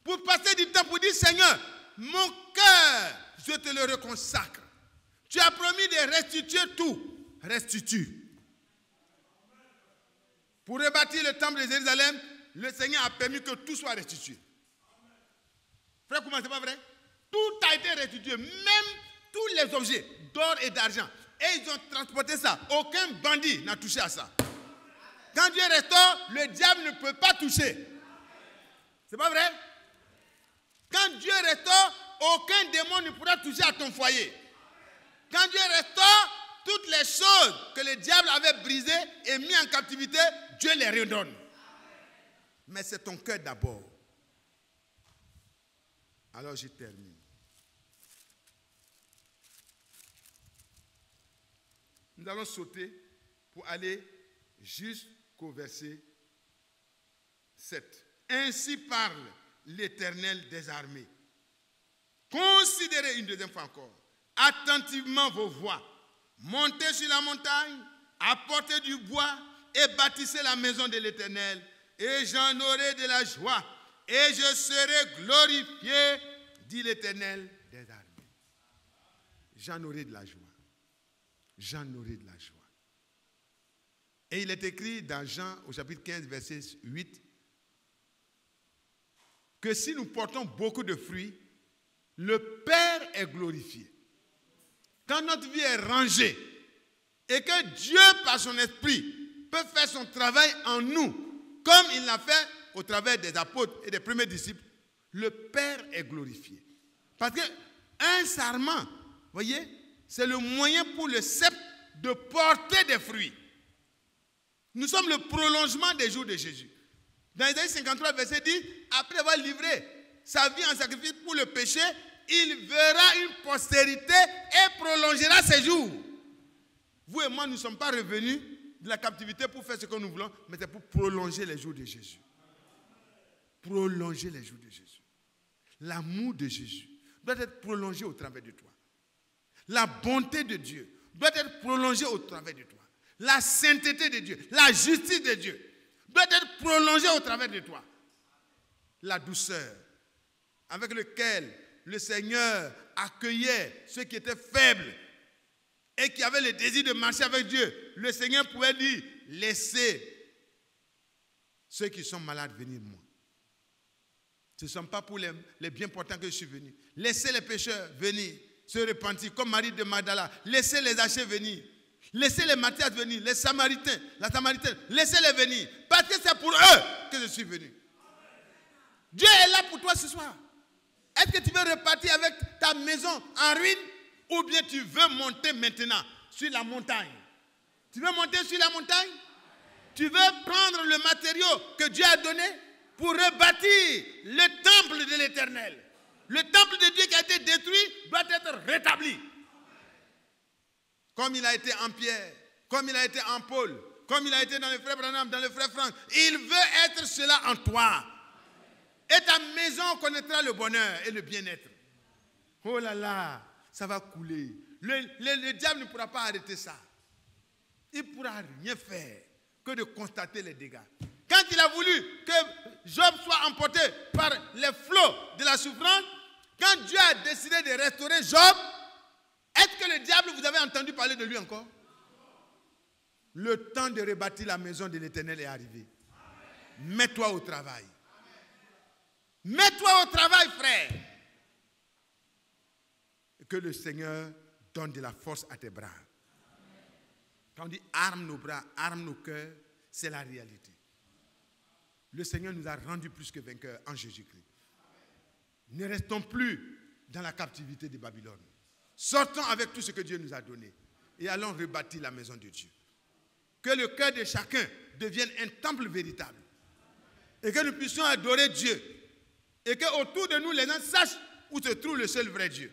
pour passer du temps pour dire, Seigneur, mon cœur, je te le reconsacre. Tu as promis de restituer tout. Restitue. Pour rebâtir le temple de Jérusalem, le Seigneur a permis que tout soit restitué. Frère, comment c'est pas vrai? Tout a été restitué, même tous les objets d'or et d'argent. Et ils ont transporté ça. Aucun bandit n'a touché à ça. Quand Dieu restaure, le diable ne peut pas toucher. C'est pas vrai? Quand Dieu restaure, aucun démon ne pourra toucher à ton foyer. Quand Dieu restaure, toutes les choses que le diable avait brisées et mis en captivité, Dieu les redonne. Mais c'est ton cœur d'abord. Alors je termine. Nous allons sauter pour aller jusqu'au verset 7. Ainsi parle l'Éternel des armées. Considérez une deuxième fois encore attentivement vos voies. Montez sur la montagne, apportez du bois et bâtissez la maison de l'Éternel. Et j'en aurai de la joie et je serai glorifié, dit l'Éternel des armées. J'en aurai de la joie. J'en aurai de la joie. Et il est écrit dans Jean au chapitre 15, verset 8, que si nous portons beaucoup de fruits, le Père est glorifié. Quand notre vie est rangée et que Dieu, par son esprit, peut faire son travail en nous, comme il l'a fait au travers des apôtres et des premiers disciples, le Père est glorifié. Parce qu'un sarment, voyez, c'est le moyen pour le cep de porter des fruits. Nous sommes le prolongement des jours de Jésus. Dans Isaïe 53, verset 10, après avoir livré sa vie en sacrifice pour le péché, il verra une postérité et prolongera ses jours. Vous et moi, nous ne sommes pas revenus de la captivité pour faire ce que nous voulons, mais c'est pour prolonger les jours de Jésus. Prolonger les jours de Jésus. L'amour de Jésus doit être prolongé au travers de toi. La bonté de Dieu doit être prolongée au travers de toi. La sainteté de Dieu, la justice de Dieu doit être prolongée au travers de toi. La douceur avec laquelle le Seigneur accueillait ceux qui étaient faibles et qui avaient le désir de marcher avec Dieu. Le Seigneur pouvait dire, laissez ceux qui sont malades venir moi. Ce ne sont pas pour les bien portants que je suis venu. Laissez les pécheurs venir se repentir, comme Marie de Magdala. Laissez les Zachée venir. Laissez les Matthias venir, les Samaritains, la Samaritaine. Laissez-les venir. Parce que c'est pour eux que je suis venu. Dieu est là pour toi ce soir. Est-ce que tu veux repartir avec ta maison en ruine Ou bien tu veux monter maintenant sur la montagne. Tu veux monter sur la montagne? Tu veux prendre le matériau que Dieu a donné pour rebâtir le temple de l'Éternel. Le temple de Dieu qui a été détruit doit être rétabli. Comme il a été en Pierre, comme il a été en Paul, comme il a été dans le frère Branham, dans le frère Franck. Il veut être cela en toi. Et ta maison connaîtra le bonheur et le bien-être. Oh là là, ça va couler. Le diable ne pourra pas arrêter ça. Il ne pourra rien faire que de constater les dégâts. Quand il a voulu que Job soit emporté par les flots de la souffrance, quand Dieu a décidé de restaurer Job, est-ce que le diable, vous avez entendu parler de lui encore? Le temps de rebâtir la maison de l'Éternel est arrivé. Mets-toi au travail. Mets-toi au travail, frère. Et que le Seigneur donne de la force à tes bras. Quand on dit arme nos bras, arme nos cœurs, c'est la réalité. Le Seigneur nous a rendus plus que vainqueurs en Jésus-Christ. Ne restons plus dans la captivité de Babylone. Sortons avec tout ce que Dieu nous a donné et allons rebâtir la maison de Dieu. Que le cœur de chacun devienne un temple véritable et que nous puissions adorer Dieu et qu'autour de nous les gens sachent où se trouve le seul vrai Dieu.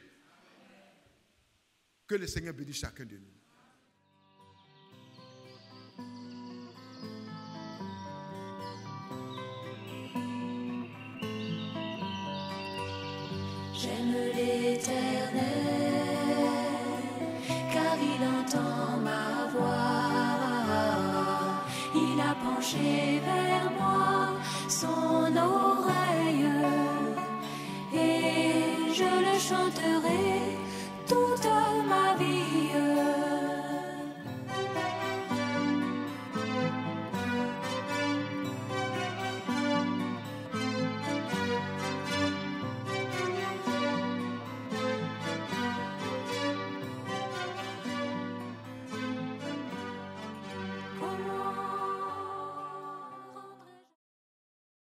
Que le Seigneur bénisse chacun de nous. J'aime l'Éternel, car il entend ma voix. Il a penché vers moi son oreille, et je le chanterai.